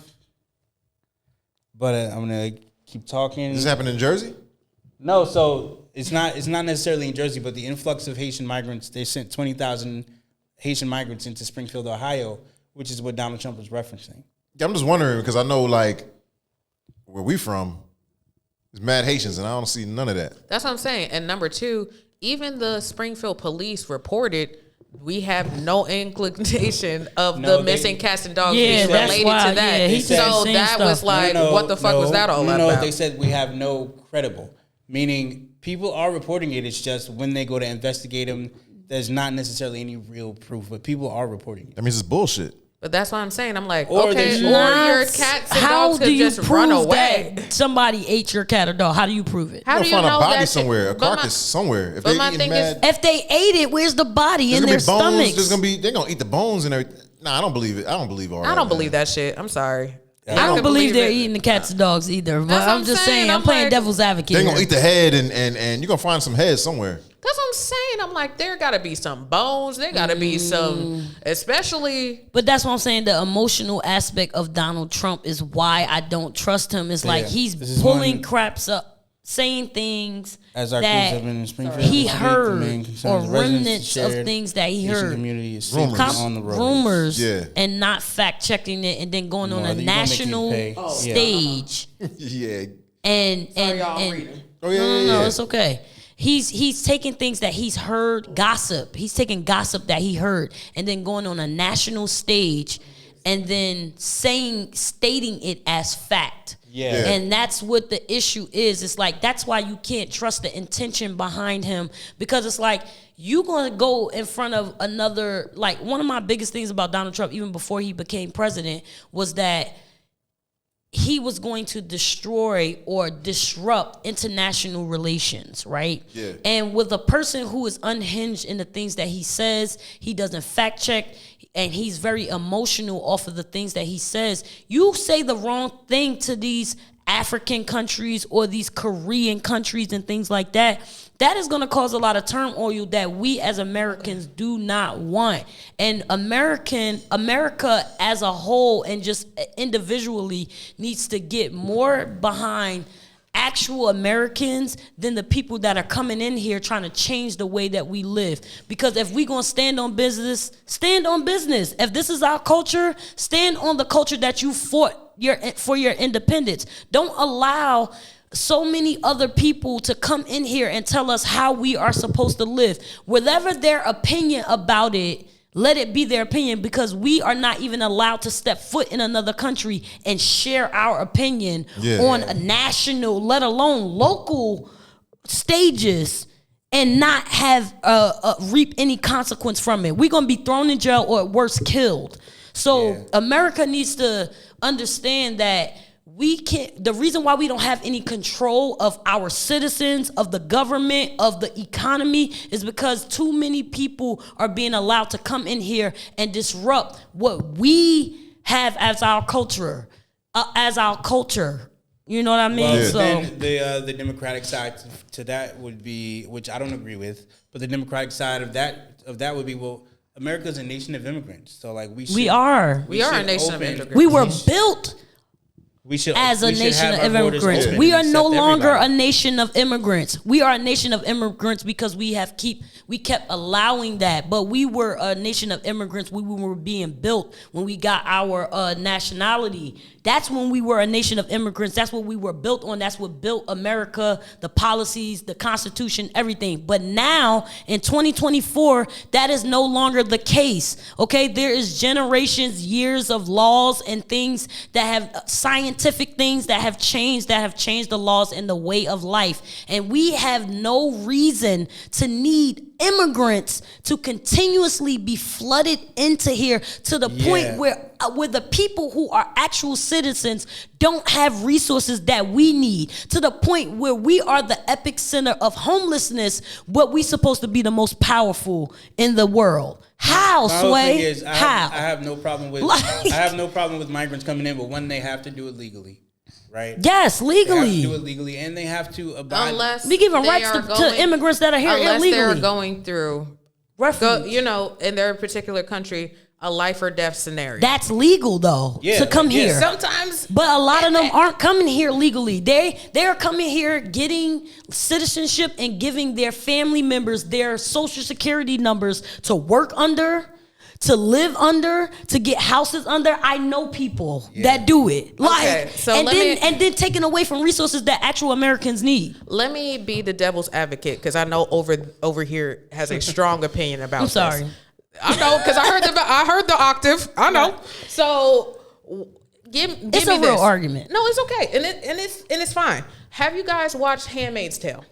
but I'm gonna keep talking. Does this happen in Jersey? No, so it's not necessarily in Jersey, but the influx of Haitian migrants, they sent 20,000 Haitian migrants into Springfield, Ohio, which is what Donald Trump was referencing. Yeah, I'm just wondering because I know like where we from, there's mad Haitians, and I don't see none of that. That's what I'm saying. And number two, even the Springfield police reported we have no inclination of the missing cats and dogs Yeah, being that's related why, to that. yeah, he said So the same that stuff. was like, what the fuck was that all no, about? they said we have no credible, meaning people are reporting it. It's just when they go to investigate them, there's not necessarily any real proof, but people are reporting it. That means it's bullshit. But that's what I'm saying. I'm like, Or okay, they or should- your cats and How dogs do could you just run prove away. that somebody ate your cat or dog? How do you prove it? How You're do gonna you find a know body that somewhere, a But my- carcass somewhere. If but they my eating thing is- mad, If they ate it, where's the body there's in gonna their be bones. stomachs? There's gonna be they're gonna eat the bones and everything. Nah, I don't believe it. I don't believe all that. I don't man. believe that shit. I'm sorry. I don't could believe they're it. eating the cats and dogs either. But That's what I'm I'm just saying. saying, I'm I'm playing like- devil's advocate. They're gonna here. eat the head and you're gonna find some heads somewhere. That's what I'm saying. I'm like, there got to be some bones. There got to be some, especially. But that's what I'm saying. The emotional aspect of Donald Trump is why I don't trust him. It's like Yeah. he's This is pulling one- craps up, saying things As our that kids have been in Springfield, he the heard main or concerns of residents remnants shared. of things that he Haitian heard. community is Rumors. safely on the road. Rumors Yeah. and not fact checking it and then going on No, a you're gonna make me national pay. Oh. stage Yeah. and y'all, and I'm reading. Oh yeah. no, yeah, no, yeah. it's okay. He's taking things that he's heard, gossip. He's taking gossip that he heard, and then going on a national stage, and then stating it as fact. Yeah. Yeah. And that's what the issue is. It's like that's why you can't trust the intention behind him, because it's like you gonna go in front of another. Like one of my biggest things about Donald Trump, even before he became president, was that he was going to destroy or disrupt international relations, right? Yeah. And with a person who is unhinged in the things that he says, he doesn't fact check, and he's very emotional off of the things that he says. You say the wrong thing to these African countries or these Korean countries and things like that, that is going to cause a lot of turmoil that we as Americans do not want. And America as a whole and just individually needs to get more behind actual Americans than the people that are coming in here trying to change the way that we live. Because if we gonna stand on business, stand on business. If this is our culture, stand on the culture that you fought for your independence. Don't allow so many other people to come in here and tell us how we are supposed to live. Whatever their opinion about it, let it be their opinion, because we are not even allowed to step foot in another country and share our opinion on a national, let alone local stages, and not have reap any consequence from it. We're gonna be thrown in jail or at worst killed. So America needs to understand that we can't. The reason why we don't have any control of our citizens, of the government, of the economy, is because too many people are being allowed to come in here and disrupt what we have as our culture, You know what I mean? Well, So then the Democratic side to that would be, which I don't agree with, but the Democratic side of that would be, well, America's a nation of immigrants, so like we are. We are a should nation of open- immigrants. We were built We should as a we should nation have of our borders immigrants. open We and are no accept longer everybody. a nation of immigrants. We are a nation of immigrants because we kept allowing that. But we were a nation of immigrants. We were being built when we got our nationality. That's when we were a nation of immigrants. That's what we were built on. That's what built America, the policies, the Constitution, everything. But now in 2024, that is no longer the case. Okay, there is generations, years of laws and things that have scientific things that have changed the laws and the way of life. And we have no reason to need immigrants to continuously be flooded into here to the point where the people who are actual citizens don't have resources that we need, to the point where we are the epic center of homelessness, but we supposed to be the most powerful in the world. How, My whole Sway? thing is, I How? have no problem with Like- I have no problem with migrants coming in, but one, they have to do it legally, right? Yes, They have to do legally. it legally, and they have to abide. Unless We giving they rights are to immigrants that are here unless they're illegally. going through, Refuge. in their particular country, a life or death scenario. That's legal though, Yeah, to come yeah. here. Sometimes, But a lot of them aren't coming here legally. They are coming here getting citizenship and giving their family members their social security numbers to work under, to live under, to get houses under. I know people that do it. Like, Okay, so and let then me- and then taking away from resources that actual Americans need. Let me be the devil's advocate because I know over here has a strong opinion about. I'm sorry. This. I know because I heard the octave. I know. So give It's me a real this. argument. No, it's okay, and it's fine. Have you guys watched *Handmaid's Tale*?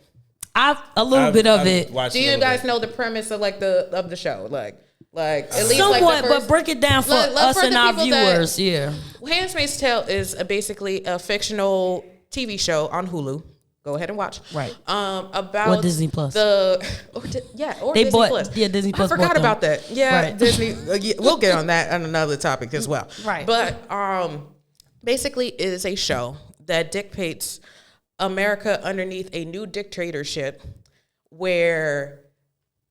A little bit of it. Do you guys know the premise of the show? Like at least Somewhat, like the but first, break it down for us for and the our people that- viewers. Yeah. *Handmaid's Tale* is basically a fictional TV show on Hulu. Go ahead and watch. Right. About Or Disney Plus. Or They Disney bought- Plus. yeah, Disney Plus I forgot bought them. about that. Yeah, Right. Disney. We'll get on that on another topic as well. Right. But basically, it is a show that dictates America underneath a new dictatorship, where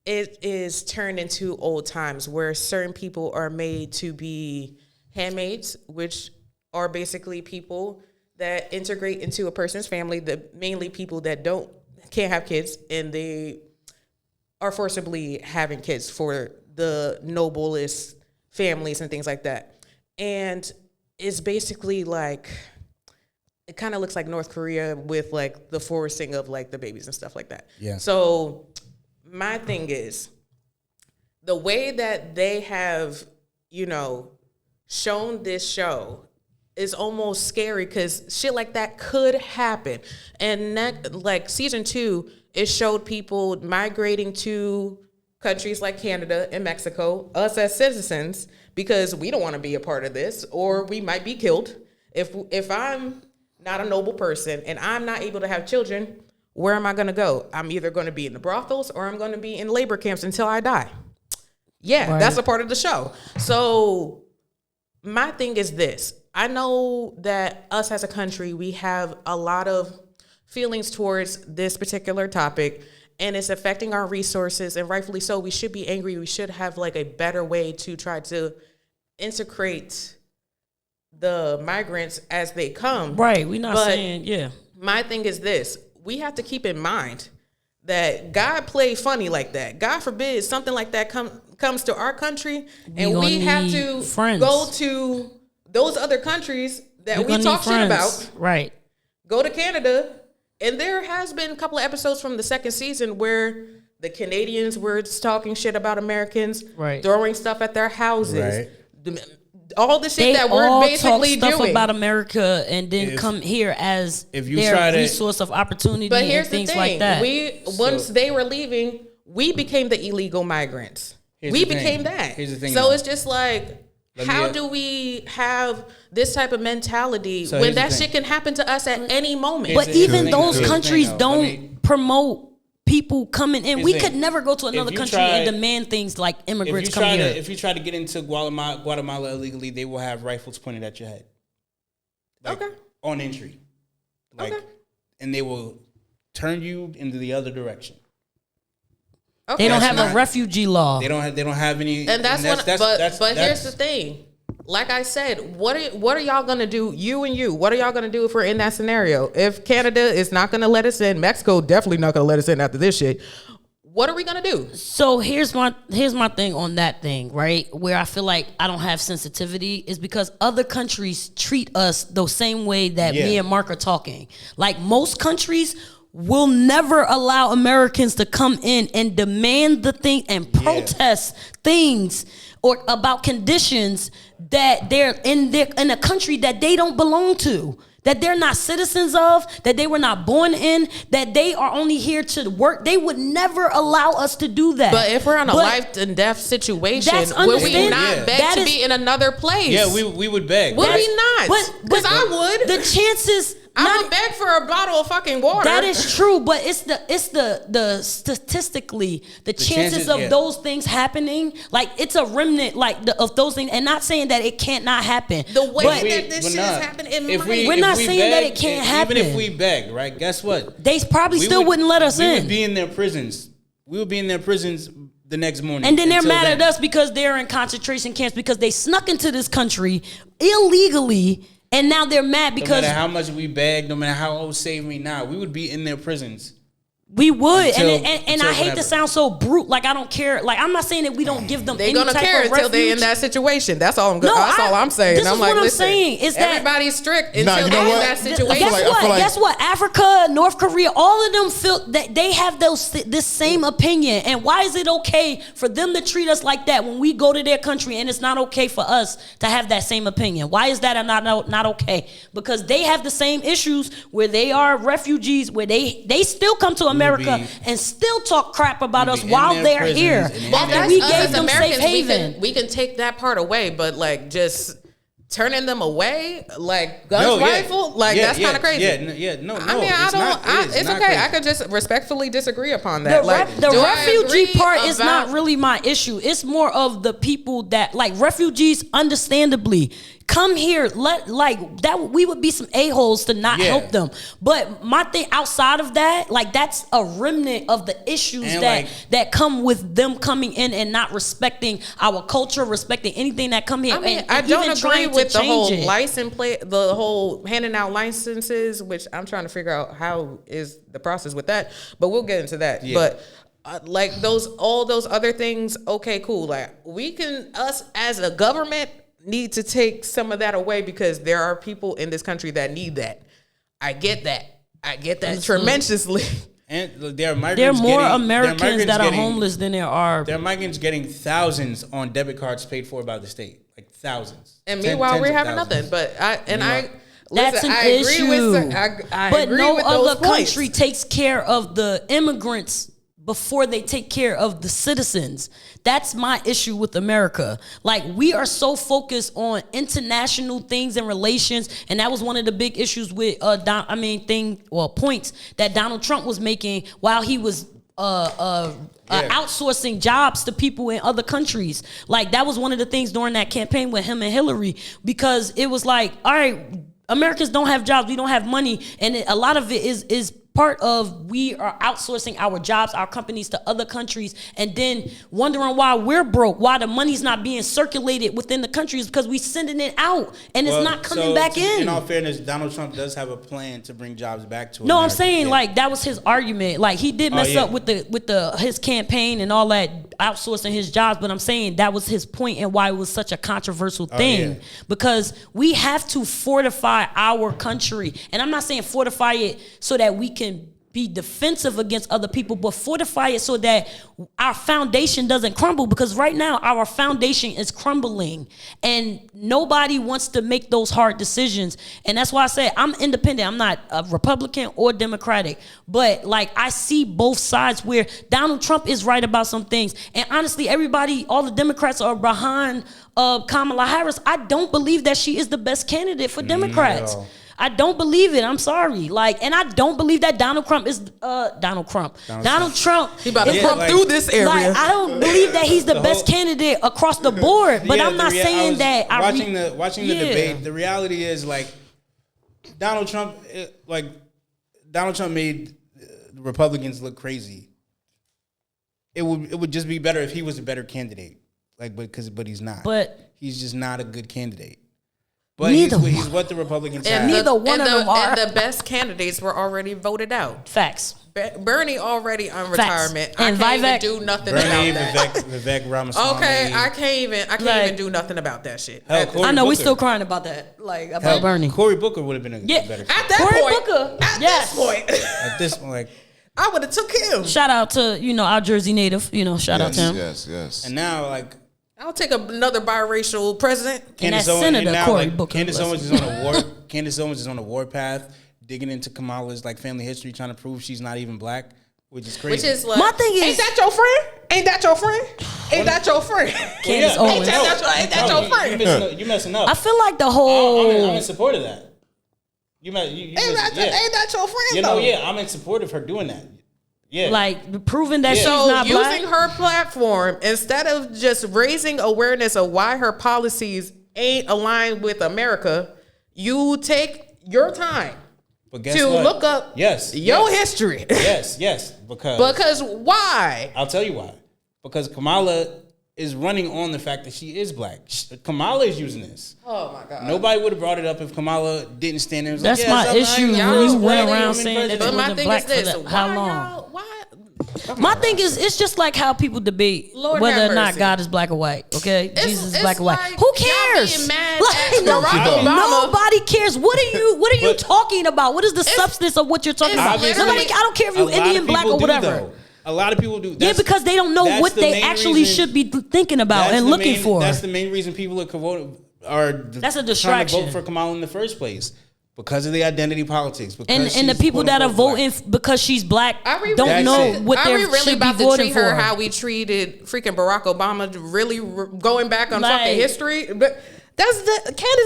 it is turned into old times, where certain people are made to be handmaids, which are basically people that integrate into a person's family, mainly people that can't have kids, and they are forcibly having kids for the noblest families and things like that. And it's basically like, it kind of looks like North Korea with like the forcing of like the babies and stuff like that. Yeah. So my thing is, the way that they have, shown this show is almost scary because shit like that could happen. And like season 2, it showed people migrating to countries like Canada and Mexico, us as citizens, because we don't want to be a part of this, or we might be killed. If I'm not a noble person and I'm not able to have children, where am I going to go? I'm either going to be in the brothels or I'm going to be in labor camps until I die. Yeah, Right. that's a part of the show. So my thing is this. I know that us as a country, we have a lot of feelings towards this particular topic, and it's affecting our resources, and rightfully so. We should be angry. We should have like a better way to try to integrate the migrants as they come. Right. We're not But saying, yeah. my thing is this. We have to keep in mind that God played funny like that. God forbid something like that comes to our country, and gonna we have need to friends. go to those other countries that We're we gonna talk need shit friends. about. Right. Go to Canada, and there has been a couple of episodes from the second season where the Canadians were talking shit about Americans, Right. throwing stuff at their houses. Right. All the shit They that we're all basically talk stuff doing. about America and then If- come here as if you their try to- resource of opportunity But and here's the things thing: like that. once they were leaving, we became the illegal migrants. Here's We the thing. became that. Here's the thing, So though. it's just like, Let me, how do we have this type of mentality So when here's the that thing. shit can happen to us at any moment? But Here's the even thing, those though. countries Let don't me- promote people coming in. Here's We the could thing. never go to another you country try- and demand things like immigrants come here. If you try to get into Guatemala illegally, they will have rifles pointed at your head. Like, Okay. On entry. Like, Okay. and they will turn you into the other direction. Okay. They don't have not- a refugee law. They don't have any. And that's that's, one. But here's the that's- thing. Like I said, what are y'all gonna do? You and you. What are y'all gonna do if we're in that scenario? If Canada is not gonna let us in, Mexico definitely not gonna let us in after this shit. What are we gonna do? So here's my thing on that thing, right? Where I feel like I don't have sensitivity is because other countries treat us the same way that me Yeah. and Mark are talking. Like most countries will never allow Americans to come in and demand the thing and protest things or about conditions that they're in a country that they don't belong to, that they're not citizens of, that they were not born in, that they are only here to work. They would never allow us to do that. But if we're on a But life and death situation, That's would we understand- not Yeah. beg That to is- be in another place? Yeah, we would beg. Would right? we not? Because I would. The chances. I would beg for a bottle of fucking water. That is true, but it's the statistically the chances chances, of yeah. those things happening, like it's a remnant of those things, and not saying that it can't not happen. The way but that this We're shit not. is happening, it If might. We're if not we saying that beg, it can't Even happen. if we beg, right? Guess what? they probably We still wouldn't let us we in. would be in their prisons. We would be in their prisons the next morning. And then they're Until mad then. at us because they're in concentration camps because they snuck into this country illegally, and now they're mad No because matter how much we beg, no matter how old save me now, we would be in their prisons We would, Until and I hate whenever. to sound so brute. Like I don't care. Like I'm not saying that we don't give them. They're any gonna type care of until they're in refuge. that situation. That's all I'm good. No, That's all I'm saying. this I'm is like, what I'm listen, saying is that everybody's strict Nah, until you know they're in what? that situation. I feel like- Guess what? Africa, North Korea, all of them feel that they have this same opinion. And why is it okay for them to treat us like that when we go to their country and it's not okay for us to have that same opinion? Why is that not okay? Because they have the same issues where they are refugees, where they still come to America and still talk crap about us be in while their they're prisons here. and in Well, After that's we us gave as them Americans, safe haven. we can take that part away, but like just turning them away, like guns No, yeah. rifle, like Yeah, that's yeah, kind of crazy. No, I mean, I it's don't. not- It's not okay. crazy. I could just respectfully disagree upon that. The do I refugee agree part is not about- really my issue. It's more of the people that like refugees. Understandably, come here. We would be some a-holes to not Yeah. help them. But my thing outside of that, like that's a remnant of the issues And, that like- that come with them coming in and not respecting our culture, respecting anything that come here. I mean, and I don't even agree trying to with the whole change it. license plate, the whole handing out licenses, which I'm trying to figure out how is the process with that. But we'll get into that. Yeah. But like all those other things, okay, cool. Like us as a government need to take some of that away because there are people in this country that need that. I get that tremendously. And there are migrants. There are more getting- Americans there are that are getting- homeless than there are. There are migrants getting thousands on debit cards paid for by the state, like thousands. And Ten- meanwhile, tens we're of having thousands. nothing. But That's listen, an I agree issue. with I But agree no with those other points. country takes care of the immigrants before they take care of the citizens. That's my issue with America. Like we are so focused on international things and relations, and that was one of the big issues with points that Donald Trump was making while he was outsourcing jobs to people in other countries. Like that was one of the things during that campaign with him and Hillary, because it was like, all right, Americans don't have jobs, we don't have money, and a lot of it is part of we are outsourcing our jobs, our companies to other countries, and then wondering why we're broke, why the money's not being circulated within the countries, because we sending it out and it's not coming back in. In all fairness, Donald Trump does have a plan to bring jobs back to No, America. I'm saying Yeah. like that was his argument. Like he did mess yeah. up with his campaign and all that, outsourcing his jobs. But I'm saying that was his point and why it was such a controversial thing, yeah. because we have to fortify our country. And I'm not saying fortify it so that we can be defensive against other people, but fortify it so that our foundation doesn't crumble, because right now our foundation is crumbling and nobody wants to make those hard decisions. And that's why I say I'm independent. I'm not a Republican or Democratic, but like I see both sides where Donald Trump is right about some things. And honestly, all the Democrats are behind Kamala Harris. I don't believe that she is the best candidate for Democrats. No. I don't believe it. I'm sorry. Like, and I don't believe that Donald Trump. Donald Trump. He about to is come the- through this area. Like, I don't believe that he's the best candidate across the board. But Yeah, I'm not saying that. Watching the Yeah. debate, the reality is like Donald Trump made the Republicans look crazy. It would just be better if he was a better candidate. But he's not. But he's just not a good candidate. But Neither he's one. what the Republicans And have. neither one of them are. And the best candidates were already voted out. Facts. Bernie already on Facts. retirement. And I can't Vivek- even do nothing Bernie, about that. Vivek Ramaswamy. Okay, I can't Like- even do nothing about that shit. Hell, At Cory I know we Booker. still crying about that. Like about Hell, Bernie. Cory Booker would have been a Yeah. better that Cory point, Booker. at Yes. this point, at this point. Like, I would have took him. Shout out to our Jersey native. Shout out to him. Yes. and now like I'll take another biracial president. And that Candace Owens, Senator now, Cory like, Booker, Candace bless Owens is on a war. Candace Owens is on a warpath, digging into Kamala's like family history, trying to prove she's not even black, which is crazy. Which is like, My thing is- ain't that your friend? Ain't that your friend? Ain't that your friend? Candace Well, Owens. Ain't that your friend? You messing up. I feel like the I'm whole. in support of that. You Ain't missing, that your friend? You know, though? yeah, I'm in support of her doing that. Yeah, Like proving that Yeah. she's So not using black. her platform instead of just raising awareness of why her policies ain't aligned with America, you take your time but guess to what? look up your history. Yes, Because why? I'll tell you why. Because Kamala is running on the fact that she is black. Kamala is using this. Oh my God. Nobody would have brought it up if Kamala didn't stand there. And was That's like, my yes, issue I'm when you y'all went ready, around women saying that But you my wasn't thing black is this: for how long? Why My thing is, it's just like how people debate Lord whether have or not mercy. God is black or white. Okay, Jesus is black or white. like Who y'all cares? being mad Like, at Barack Obama. nobody cares. What are you But- talking about? What is the substance of what you're talking about? obviously- Nobody. I don't care if A you lot of Indian, black, people or do, whatever. though. A lot of people do. Yeah, That's- because they don't know that's what the they main actually reason- should be thinking about that's and the looking main- for. That's the main reason people are That's a trying to distraction. vote for Kamala in the first place because of the identity politics. Because And the she's people that are quote-unquote voting black. because she's black Are we don't really, know That's it. what are they we really should be about to voting treat for. her how we treated freaking Barack Obama? Really going back on Like- fucking history? But Candace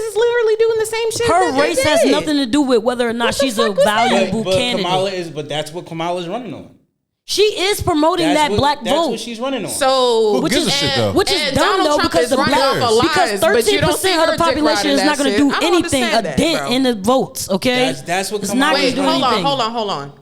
is literally doing the same shit. Her that they race has did. nothing to do with whether or not What the she's a fuck was that? valuable But candidate. But that's what Kamala's running on. She is promoting That's that what, black that's vote. what she's running on. So Who gives a shit, though? Which is and dumb Donald though, Trump because is the running black off of because lies, but you don't 13% see of her the dick population riding is that not going to shit. do I don't anything, a understand that, dent bro. in the votes. Okay, That's what it's Kamala not is going to do Wait, hold anything. on. Hold on.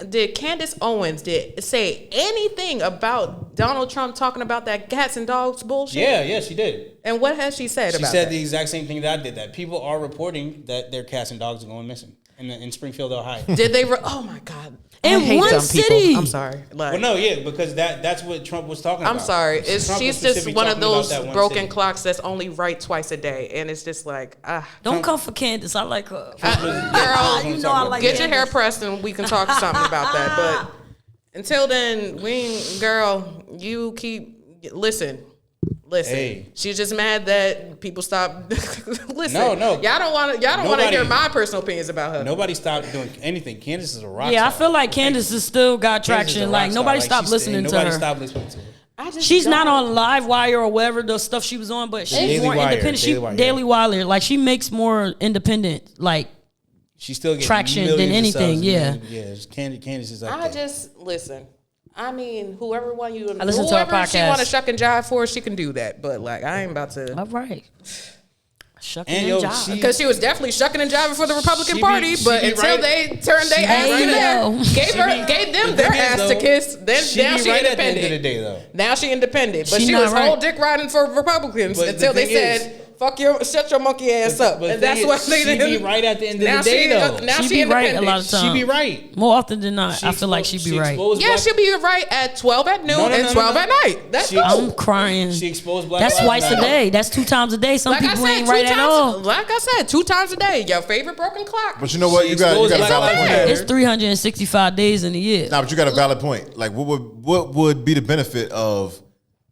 Did Candace Owens say anything about Donald Trump talking about that cats and dogs bullshit? Yeah, she did. And what has she said She about said that? the exact same thing that I did. That people are reporting that their cats and dogs are going missing in Springfield, Ohio. Did they? Oh my God! In I hate one dumb people. city. I'm sorry. Like, Well, no, yeah, because that's what Trump was talking about. I'm sorry. Trump was She's just specifically one of talking about those that one broken city. clocks that's only right twice a day, and it's just like, Don't come for Candace. I like her. girl, You know I like get your Candace. hair pressed, and we can talk something about that. But until then, girl, you keep listen. Hey. She's just mad that people stop. Listen, No. y'all don't want to hear Nobody- my personal opinions about her. Nobody stopped doing anything. Candace is a rock Yeah, I star. feel like Candace has still got Candace is a traction. rock Like star. nobody Like, stopped she's- listening to Nobody her. stopped listening to her. I just She's don't- not on Live Wire or whatever the stuff she was on, but she's Daily more Wire, independent. Daily She Wire, Daily yeah. Wire, like she makes more independent. Like She still gets Traction than millions of anything, subs, yeah. Yeah, Candace is up I there. just listen. I mean, whoever listen to her whoever she podcast. want to shuck and jive for, she can do that. But like, I ain't about to. all right, shucking And and yo, jiving. Because she was definitely shucking and jiving for the Republican she be- Party, she but be until right- they turned their ass Hey, to yo. her, gave them the their thing is, ass to though, kiss. Then she now be she right at the independent. end of the day, though. Now she independent, but She she not was right. whole dick riding for Republicans But the until they thing is- said, "Fuck shut your monkey ass up," But and the that's thing what is, they she did. be right at the end Now of the day, she, though. now She she be right a independent. lot of She times. be right. More often than not, I feel like she be right. exposed Yeah, black- she'll be right at 12 at noon No, no, and no, no, 12 no. at night. That's She- cool. I'm crying. She exposed black. That's lives twice a matter. day. That's 2 times a day. Some Like I people said, ain't 2 right times. at all. Like I said, 2 times a day. Your favorite broken clock. But you know what? She You got exposed a black valid lives point. matter. It's 365 days in a year. Nah, but you got a valid point. Like, what would be the benefit of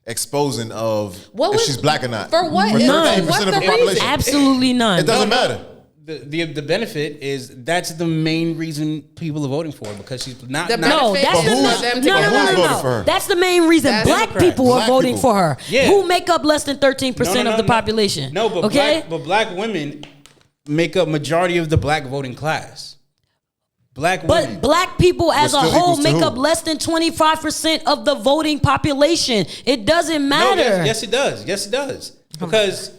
exposing of What if was- she's black or not? for what? For None. 13% What's of the the reason? population. Absolutely none. It doesn't matter. The benefit is that's the main reason people are voting for her because she's not. The not No, benefit that's is the who's- for them to no, get no, who's no, voting no, for her? no. That's the main reason That's black Democrats. people are Black voting people. for her. Yeah. Who make up less than 13% of the population. No, but okay. black women make up majority of the black voting class. Black But women. black people as a still whole equals to make who? up less than 25% of the voting population. It doesn't No, matter. yes, it does. Yes, it does. Because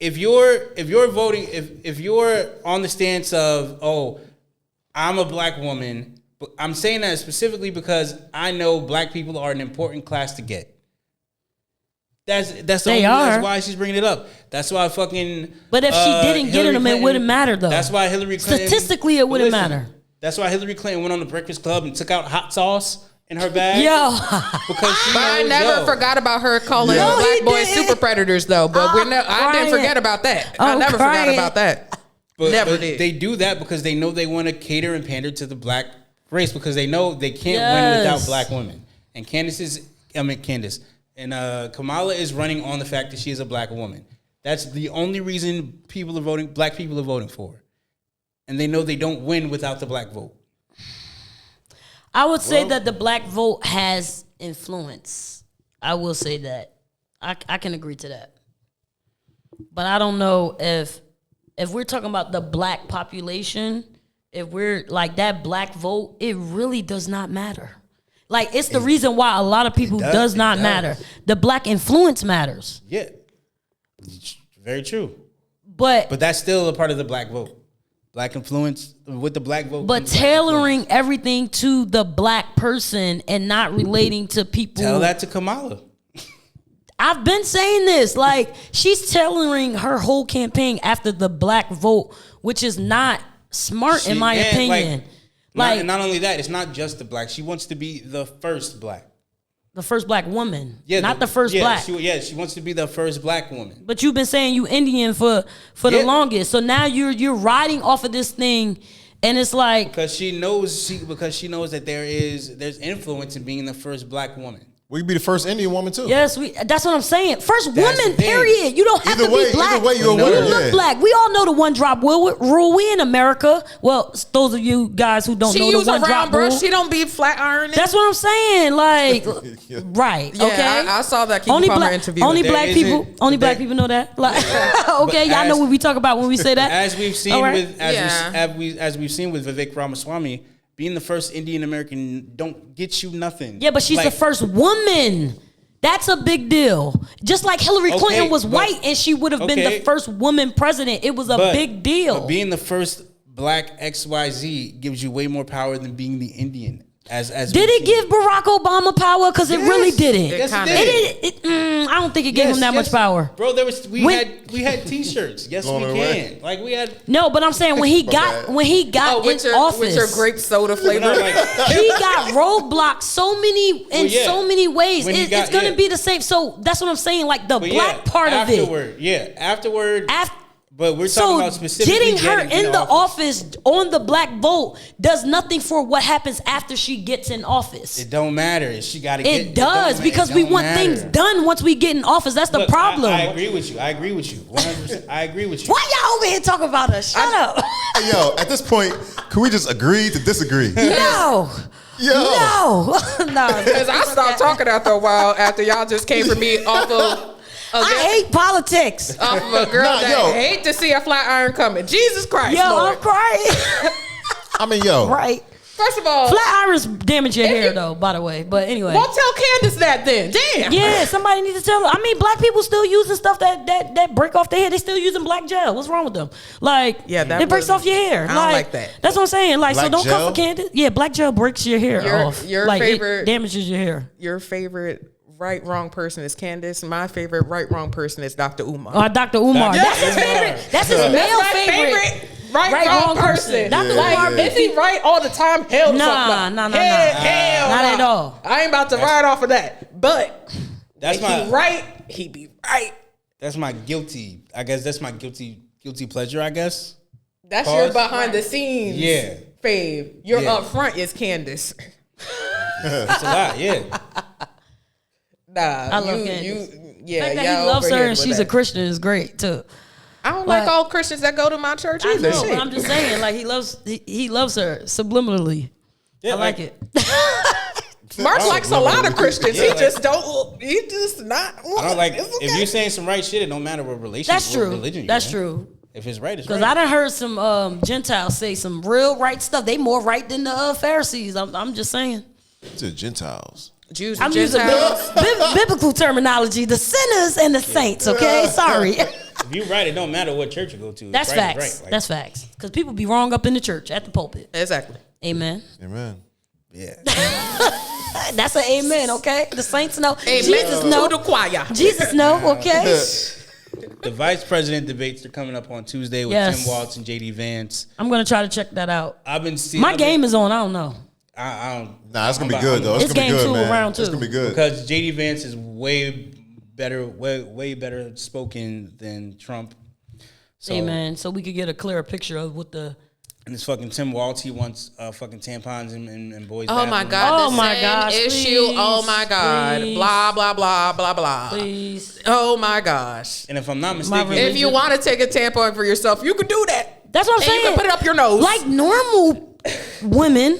if you're voting, if you're on the stance of, oh, I'm a black woman, but I'm saying that specifically because I know black people are an important class to get. That's the They only are. that's why she's bringing it up. That's why fucking. But if she didn't get Hillary them, it Clinton- wouldn't matter, though. That's why Hillary Clinton. Statistically, it But wouldn't listen, matter. That's why Hillary Clinton went on the Breakfast Club and took out hot sauce in her bag. Yo, Because she But I knows, never yo, forgot about her calling No, he black boys didn't. super predators, though. But I didn't crying. forget about that. I I'm never forgot crying. about that. Never did. They do that because they know they want to cater and pander to the black race because they know they can't win without Yes. black women. And Candace and Kamala is running on the fact that she is a black woman. That's the only reason black people are voting for her. And they know they don't win without the black vote. I would say that the black vote has influence. I will say that. I can agree to that. But I don't know if we're talking about the black population, if we're like that black vote, it really does not matter. Like it's the reason why a lot of people does not matter. The black influence matters. Yeah. Very true. But But that's still a part of the black vote. Black influence with the black vote. but comes black tailoring everything to the black person and not relating to people. influence. Tell that to Kamala. I've been saying this. Like, she's tailoring her whole campaign after the black vote, which is not smart in my Yeah, opinion. Like not only that, it's not just the black. She wants to be the first black. the first black woman, Yeah, not the first black. She wants to be the first black woman. But you've been saying you Indian for the Yeah. longest. So now you're riding off of this thing, and it's like Because she knows that there's influence in being the first black woman. We could be the first Indian woman too. yes, that's what I'm saying. First That's woman, the thing. period. You don't have Either to way- be black. either way, you're a you winner, look yeah. black. We all know the one drop rule. We in America. Well, those of you guys who don't She know use the a one drop round brush. rule. She don't be flat ironing. That's what I'm saying. Like, right? Yeah, okay. I saw that Keke Only Palmer black, interview. only There black isn't- people. Only black there- people know that. Like, okay, y'all as- know what we talk about when we say that. As we've seen All right. with Yeah. as we've seen with Vivek Ramaswamy, being the first Indian American don't get you nothing. Yeah, but she's Like, the first woman. That's a big deal. Just like Hillary Okay, Clinton was but- white and she would have been okay. the first woman president. It was a big deal. But being the first black XYZ gives you way more power than being the Indian. As did we've it seen. give Barack Obama power? Because it really didn't. It Yes, kinda it did. did. I don't think it gave him that much power. Bro, we When- had T-shirts. Yes, we Blown can. away. Like we had. No, but I'm saying when he My got bad. in with your office, grape soda No, flavor. like, he got roadblocked so many yeah. so many ways. When he It's got- gonna yeah. be the same. So that's what I'm saying. Like the but black yeah, part of it. Afterward. After, But we're talking so about specifically getting her in the office. office on the black vote does nothing for what happens after she gets in office. It don't matter. She got to get. It does because we want things done once we get in office. That's the Look, problem. I agree with you. 100%. I agree with you. Why y'all over here talking about us? Shut up. Hey, yo, at this point, can we just agree to disagree? No. Yo. No. No. Because I stopped talking after a while after y'all just came for me off of I hate politics. off of a girl Nah, that yo. hate to see a flat iron coming. Jesus Christ, Yo, Lord. I'm crying. I mean, yo. Right. First of all, Flat irons damage your hair you- though, by the way. But anyway. won't tell Candace that then. Damn. Yeah, somebody needs to tell her. I mean, black people still using stuff that break off their hair. They still using black gel. What's wrong with them? Like, Yeah, that it breaks was- off your hair. I don't like that. That's what I'm saying. Like, so Black don't come gel? for Candace. Yeah, black gel breaks your hair Your- off. your like, favorite- it damages your hair. Your favorite right wrong person is Candace. My favorite right wrong person is Dr. Umar. Dr. Umar. Dr. That's his Umar. favorite. That's his That's male my favorite right wrong person. Dr. Yeah, Umar. yeah. Is he right all the time? Hell, Nah, no. nah, nah, Hell, Not nah. at all. I ain't about to ride off of that. But That's if my he right, he be right. That's my guilty. I guess that's my guilty pleasure. I guess. That's Pause. your behind the scenes. Yeah. Fave. Your Yeah. up front is Candace. That's a lot. Yeah. Nah, I love you, Candace. yeah, The fact that y'all he loves over her here and with she's that. a Christian is great too. I don't like Like- all Christians that go to my church I either. know, Shit. but I'm just saying, like he loves her subliminally. Yeah, I like it. Mark likes a lot of Christians. Yeah, he like- just don't. He just not. I don't like It's okay. if you're saying some right shit. It don't matter what religion. That's what true. Religion That's you're in. true. If it's right, it's Because right. I done heard some Gentiles say some real right stuff. They more right than the Pharisees. I'm just saying. To Gentiles. Jews I'm and using Gentiles. biblical terminology. The sinners and the saints. Okay, sorry. If you right, it don't matter what church you go to. That's right is facts. Right. Like, That's facts. Because people be wrong up in the church at the pulpit. Exactly. Amen. Amen. yeah. That's an amen. Okay, the saints know. Amen. Jesus know. To the choir. Jesus know. Okay. The vice president debates are coming up on Tuesday with Yes. Tim Walz and JD Vance. I'm gonna try to check that out. I've been seeing My game is on. I don't know. I don't. Nah, it's gonna be I'm good about- though. It's It's gonna be game good, two, man. round It's two. gonna be good. Because JD Vance is way better spoken than Trump. So, Amen. So we could get a clearer picture of what the. And it's fucking Tim Walz. He wants fucking tampons in boys' Oh my bathrooms. God. Oh the my same gosh, issue. please, Oh my God. please. Blah blah blah blah blah. Please. Oh my gosh. And if I'm not mistaken, religion- If you want to take a tampon for yourself, you can do that. That's what I'm And saying. you can put it up your nose. Like normal women,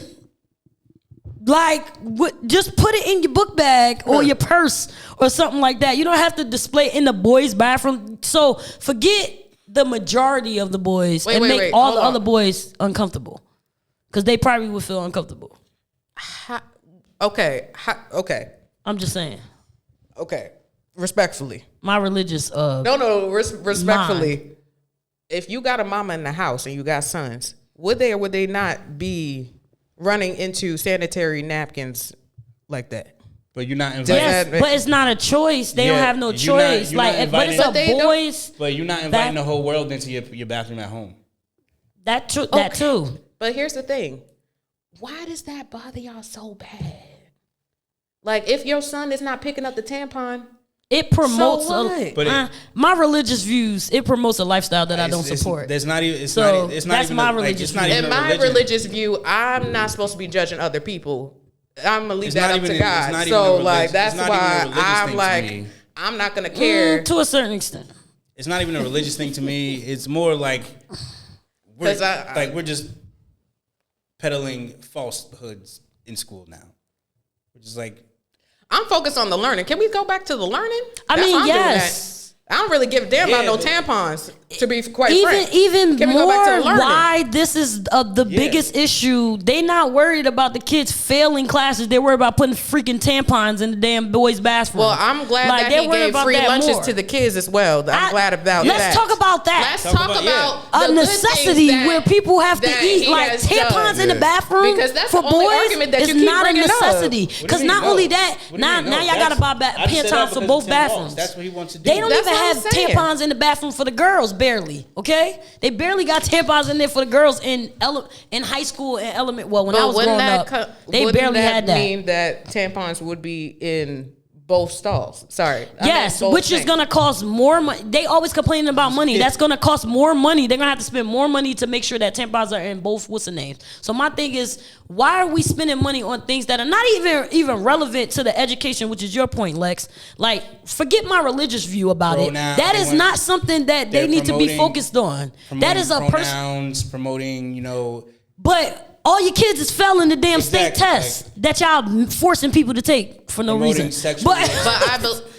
just put it in your book bag or your purse or something like that. You don't have to display it in the boys' bathroom. So forget the majority of the boys and make all hold the on. other boys uncomfortable because they probably would feel uncomfortable. Okay. I'm just saying. Okay. Respectfully. My religious No. Respectfully. If you got a mama in the house and you got sons, would they or would they not be running into sanitary napkins like that? but you're not inviting. yes, that- but it's not a choice. They don't Yeah, have no you're not- choice. you're not Like, but it's inviting- a But they don't- boys. But you're not inviting That- the whole world into your bathroom at home. That Okay. too. But here's the thing. why does that bother y'all so bad? Like, if your son is not picking up the tampon, it promotes so what? But my religious views. It promotes a lifestyle that I don't support. There's not even. It's So, not. It's not that's even. my a, like, religious it's not view. even in a my religion. religious view, I'm not supposed to be judging other people. I'm gonna leave It's that not up even to it's God. not even So a like religion- that's it's not even a why religious I'm thing to like, me. I'm not gonna care. To a certain extent. It's not even a religious thing to me. It's more like we're 'Cause we're just peddling falsehoods in school now. Which is like I'm focused on the learning. Can we go back to the learning? I That's mean, why I'm doing yes. that. I don't really give a damn about Yeah, no but- tampons, to be quite frank. Even Can we go more back to the learning? why this is the biggest issue. They not worried about the kids failing classes. They're worried about putting freaking tampons in the damn boys' bathroom. Well, I'm glad Like, that they're he worried gave about free that lunches more. to the kids as well. I'm glad about that. Let's talk about that. Let's Talk talk about- about A the good necessity things that- where people have to that eat he like has tampons done. in the bathroom Because that's for the only boys argument that is you keep not a bringing up. necessity. What do you Because mean, not no? only that, What do you mean, no? now y'all gotta buy I just said that tampons for because both it's $10. bathrooms. That's what he wants to do. They don't That's even what I'm have saying. tampons in the bathroom for the girls, barely. Okay, they barely got tampons in there for the girls in high school and element. Well, when I was growing up, they barely had that. Mean that tampons would be in both stalls. Sorry. I meant Yes, both which is things. gonna cost more money. They always complaining about money. That's gonna cost more money. They're gonna have to spend more money to make sure that tampons are in both what's the names. So my thing is, why are we spending money on things that are not even relevant to the education, which is your point, Lex? Like, forget my religious view about it. Pronoun- That they is want- not something that they they're need to be promoting- focused on. That is a person. pronouns, promoting, But all your kids is failing the damn state Exactly, test that y'all forcing people to take for no Promoting reason. sexual-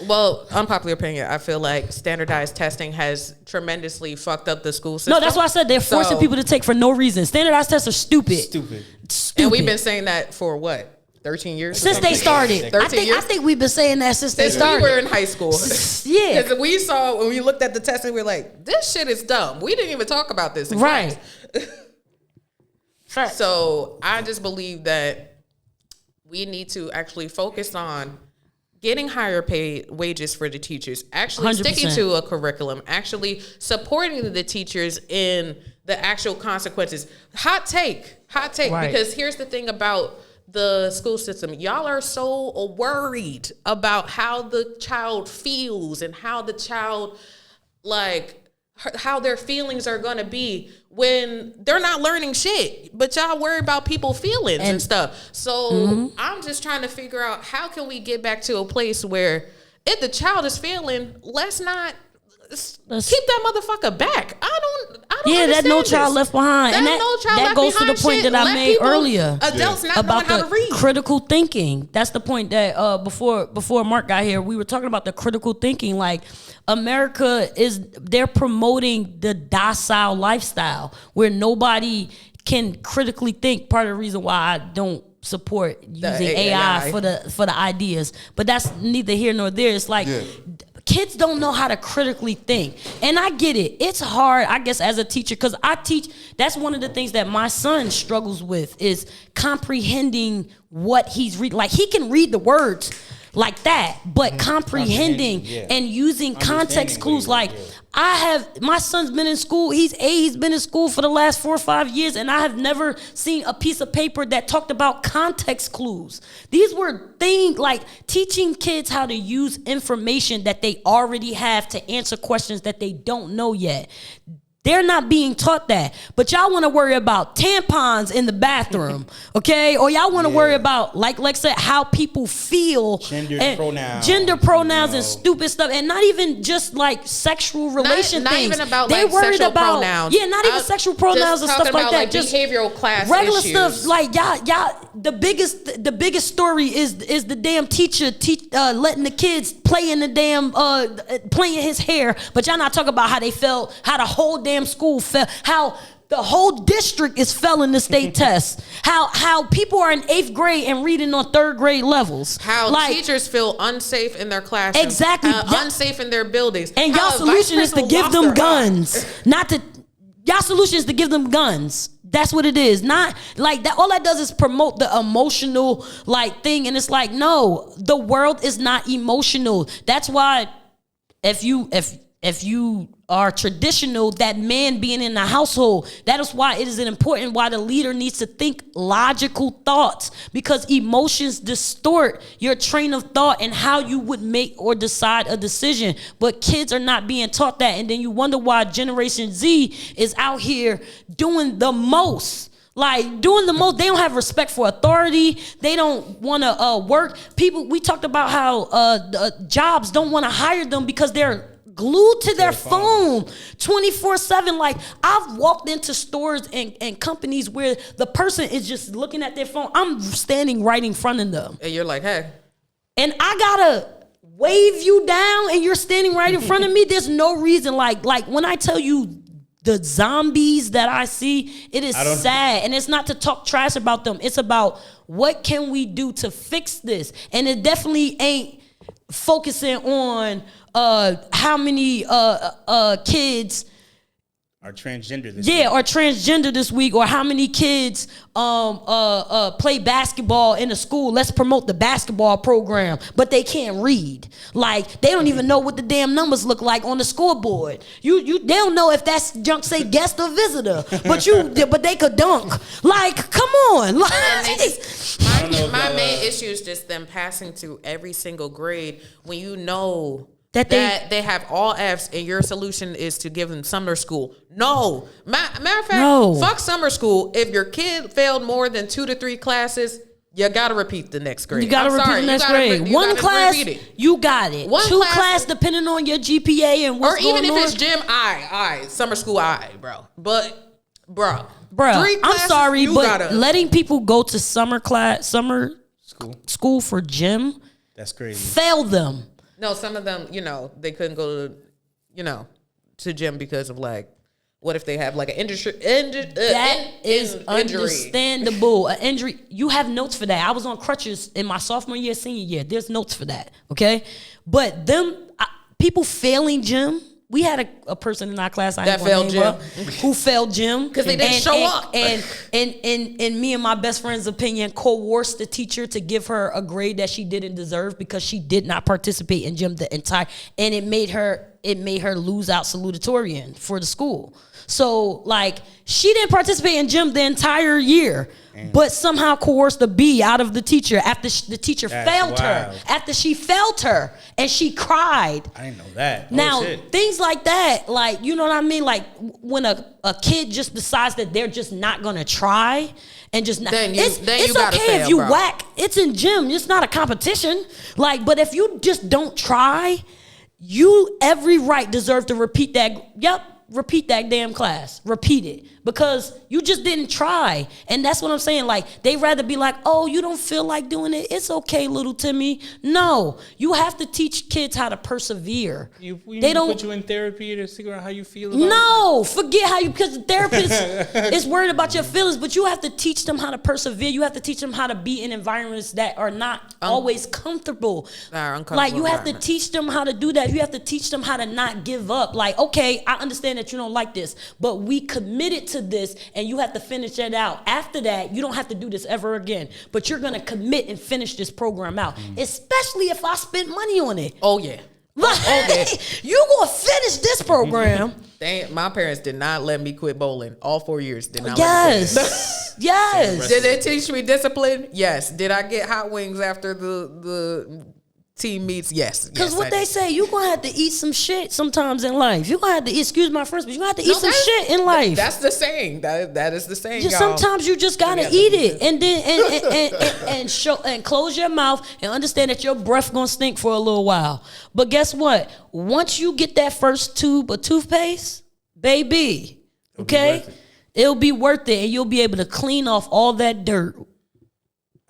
Well, unpopular opinion. I feel like standardized testing has tremendously fucked up the school system. No, that's why I said they're forcing So- people to take for no reason. Standardized tests are stupid. Stupid. Stupid. And we've been saying that for what? 13 years? or since they something? started. 13 I years? think we've been saying that since they Since we started. were in high school. Yeah. Because we saw, when we looked at the test and we were like, this shit is dumb. We didn't even talk about this in Right. class. So I just believe that we need to actually focus on getting higher paid wages for the teachers, actually 100%. sticking to a curriculum, actually supporting the teachers in the actual consequences. Hot take, Right. because here's the thing about the school system. Y'all are so worried about how the child feels and how the child, like, how their feelings are going to be when they're not learning shit, but y'all worry about people's feelings and stuff. So I'm just trying to figure out, how can we get back to a place where if the child is failing, let's not keep that motherfucker back. I don't Yeah, that understand no child this. left behind. And That no child that left goes to the behind point shit. that I Let made people- earlier. Adults not about knowing how the to read. critical thinking. That's the point that before Mark got here, we were talking about the critical thinking. Like, America they're promoting the docile lifestyle where nobody can critically think. Part of the reason why I don't support using AI for the ideas, but that's neither here nor there. It's like, kids don't know how to critically think. And I get it. It's hard, I guess, as a teacher, because I teach. That's one of the things that my son struggles with, is comprehending what he's reading. Like, he can read the words like that, but comprehending and using context clues. Like, my son's been in school. He's been in school for the last 4 or 5 years, and I have never seen a piece of paper that talked about context clues. These were things like teaching kids how to use information that they already have to answer questions that they don't know yet. They're not being taught that. But y'all want to worry about tampons in the bathroom, okay? Or y'all want to worry about, like Lex said, how people feel. Gender pronouns, and stupid stuff. And not even just like sexual relation not things. even about, they like, worried sexual about pronouns. Yeah, not even sexual pronouns just and stuff talking like about, that. like, Just behavioral class regular issues. stuff. Like, y'all the biggest story is the damn teacher letting the kids play in the damn playing his hair, but y'all not talking about how they felt, how the whole damn school felt, how the whole district is failing the state test, how people are in 8th grade and reading on 3rd grade levels, how teachers feel unsafe in their classroom, Exactly. unsafe in their buildings, and how y'all a solution vice is to principal give lost them her guns, y'all solution is to give them guns. That's what it is. Not like that. All that does is promote the emotional like thing, and it's like, no, the world is not emotional. That's why if you are traditional, that man being in the household. That is why it is important why the leader needs to think logical thoughts, because emotions distort your train of thought and how you would make or decide a decision. But kids are not being taught that, and then you wonder why Generation Z is out here doing the most. Like doing the most. They don't have respect for authority. They don't want to work. People, we talked about how jobs don't want to hire them because they're glued to their phone 24/7. Like I've walked into stores and companies where the person is just looking at their phone. I'm standing right in front of them. And you're like, hey. And I gotta wave you down and you're standing right in front of me. There's no reason. Like when I tell you the zombies that I see, it is sad. And it's not to talk trash about them. It's about what can we do to fix this? And it definitely ain't focusing on how many kids are transgender this week. Are transgender this week, or how many kids play basketball in a school. Let's promote the basketball program, but they can't read. Like they don't even know what the damn numbers look like on the scoreboard. They don't know if that's junk say guest or visitor, but they could dunk. Like come on, like my main issue is just them passing through every single grade when you know that they have all Fs and your solution is to give them summer school. No. Matter of fact, fuck summer school. If your kid failed more than 2 to 3 classes, you gotta repeat the next grade. You gotta repeat the next grade. One class, you got it. Two class, depending on your GPA and what's going on. Or even if it's gym, summer school, bro. But, bro, I'm sorry, but letting people go to summer school for gym, that's crazy. Fail them. No, some of them, they couldn't go to, to gym because of like, what if they have like an injury? That is understandable. An injury. You have notes for that. I was on crutches in my sophomore year, senior year. There's notes for that. Okay, but people failing gym. We had a person in our class who failed gym because they didn't show up. And me and my best friend's opinion, coerced the teacher to give her a grade that she didn't deserve because she did not participate in gym the entire. And it made her lose out salutatorian for the school. So like she didn't participate in gym the entire year, but somehow coerced a B out of the teacher after the teacher failed her. After she failed her and she cried. I didn't know that. Now things like that, like you know what I mean. Like when a kid just decides that they're just not gonna try and just not. It's okay if you whack. It's in gym. It's not a competition. Like, but if you just don't try, you every right deserve to repeat that. Repeat that damn class. Repeat it. Because you just didn't try. And that's what I'm saying. Like, they rather be like, oh, you don't feel like doing it. It's okay, little Timmy. No. You have to teach kids how to persevere. They don't put you in therapy to figure out how you feel about it? Forget how you, because the therapist is worried about your feelings, but you have to teach them how to persevere. You have to teach them how to be in environments that are not always comfortable. Like, you have to teach them how to do that. You have to teach them how to not give up. Like, okay, I understand that you don't like this, but we committed to this and you have to finish it out. After that, you don't have to do this ever again, but you're going to commit and finish this program out, especially if I spent money on it. Oh, yeah. You going to finish this program. My parents did not let me quit bowling. All 4 years did not let me quit. Yes. Did they teach me discipline? Yes. Did I get hot wings after the team meets? Yes. Because what they say, you're going to have to eat some shit sometimes in life. You're going to have to, excuse my French, but you're going to have to eat some shit in life. That's the saying. That is the saying, y'all. Sometimes you just got to eat it. And then and close your mouth and understand that your breath going to stink for a little while. But guess what? Once you get that first tube of toothpaste, baby, okay, it'll be worth it. And you'll be able to clean off all that dirt.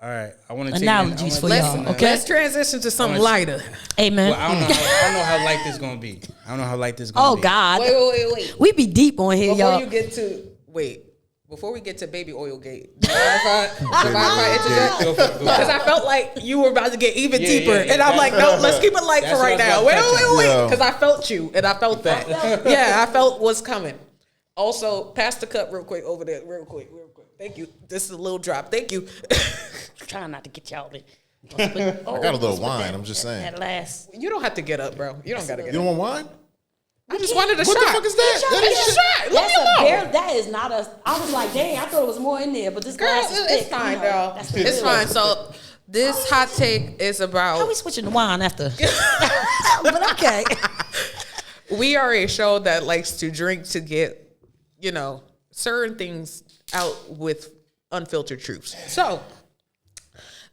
All right, I want to take analogies for y'all. Okay, let's transition to something lighter. Amen. Well, I don't know how light this is gonna be. I don't know how light this is gonna be. Oh God. Wait. We be deep on here, y'all. Before we get to baby oil gate, if I interject? Because I felt like you were about to get even deeper, and I'm like, no, let's keep it light for right now. Wait, because I felt you, and I felt that. I felt what's coming. Also, pass the cup real quick over there, real quick. Thank you. This is a little drop. Thank you. Trying not to get y'all there. I got a little wine. I'm just saying. At last. You don't have to get up, bro. You don't got to get up. You don't want wine? I just wanted a What shot. the fuck is that? That is shit. Shot. Leave That's me a alone. bear. That is not a. I was like, dang, I thought it was more in there, but this Girl, glass is thick. it's fine, you know, girl. that's the It's deal. fine. So this hot take is How about we switching to wine after? But okay. we are a show that likes to drink to get, certain things out with unfiltered truths. So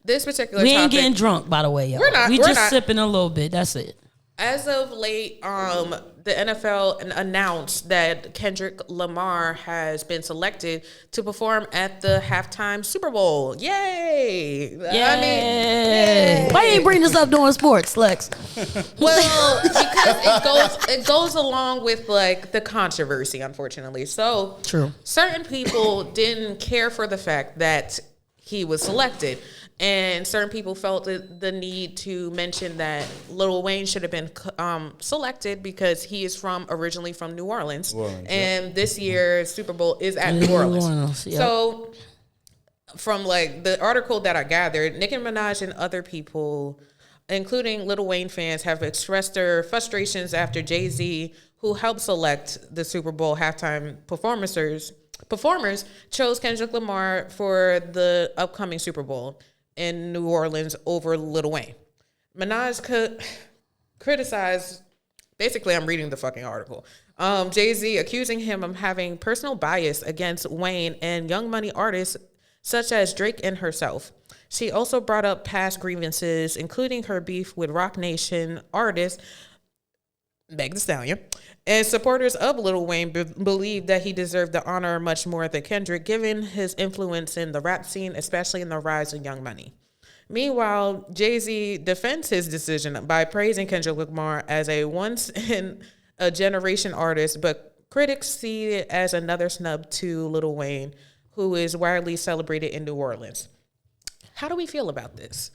this particular We ain't topic, getting drunk, by the way, y'all. We're not- We we're just not. sipping a little bit. That's it. as of late, the NFL announced that Kendrick Lamar has been selected to perform at the halftime Super Bowl. Yay! Yeah. I mean, yay. Why you ain't bring this up during sports, Lex? Well, because it goes along with like the controversy, unfortunately. So True. certain people didn't care for the fact that he was selected, and certain people felt the need to mention that Lil Wayne should have been selected because he is originally from New Orleans, and this year's Super Bowl is at New Orleans. Yep. So from like the article that I gathered, Nicki Minaj and other people, including Lil Wayne fans, have expressed their frustrations after Jay-Z, who helped select the Super Bowl halftime performers, chose Kendrick Lamar for the upcoming Super Bowl in New Orleans over Lil Wayne. Minaj criticized, basically I'm reading the fucking article, Jay-Z accusing him of having personal bias against Wayne and Young Money artists such as Drake and herself. She also brought up past grievances, including her beef with Roc Nation artist Meg Thee Stallion, and supporters of Lil Wayne believe that he deserved the honor much more than Kendrick, given his influence in the rap scene, especially in the rise of Young Money. Meanwhile, Jay-Z defends his decision by praising Kendrick Lamar as a once-in-a-generation artist, but critics see it as another snub to Lil Wayne, who is widely celebrated in New Orleans. How do we feel about this?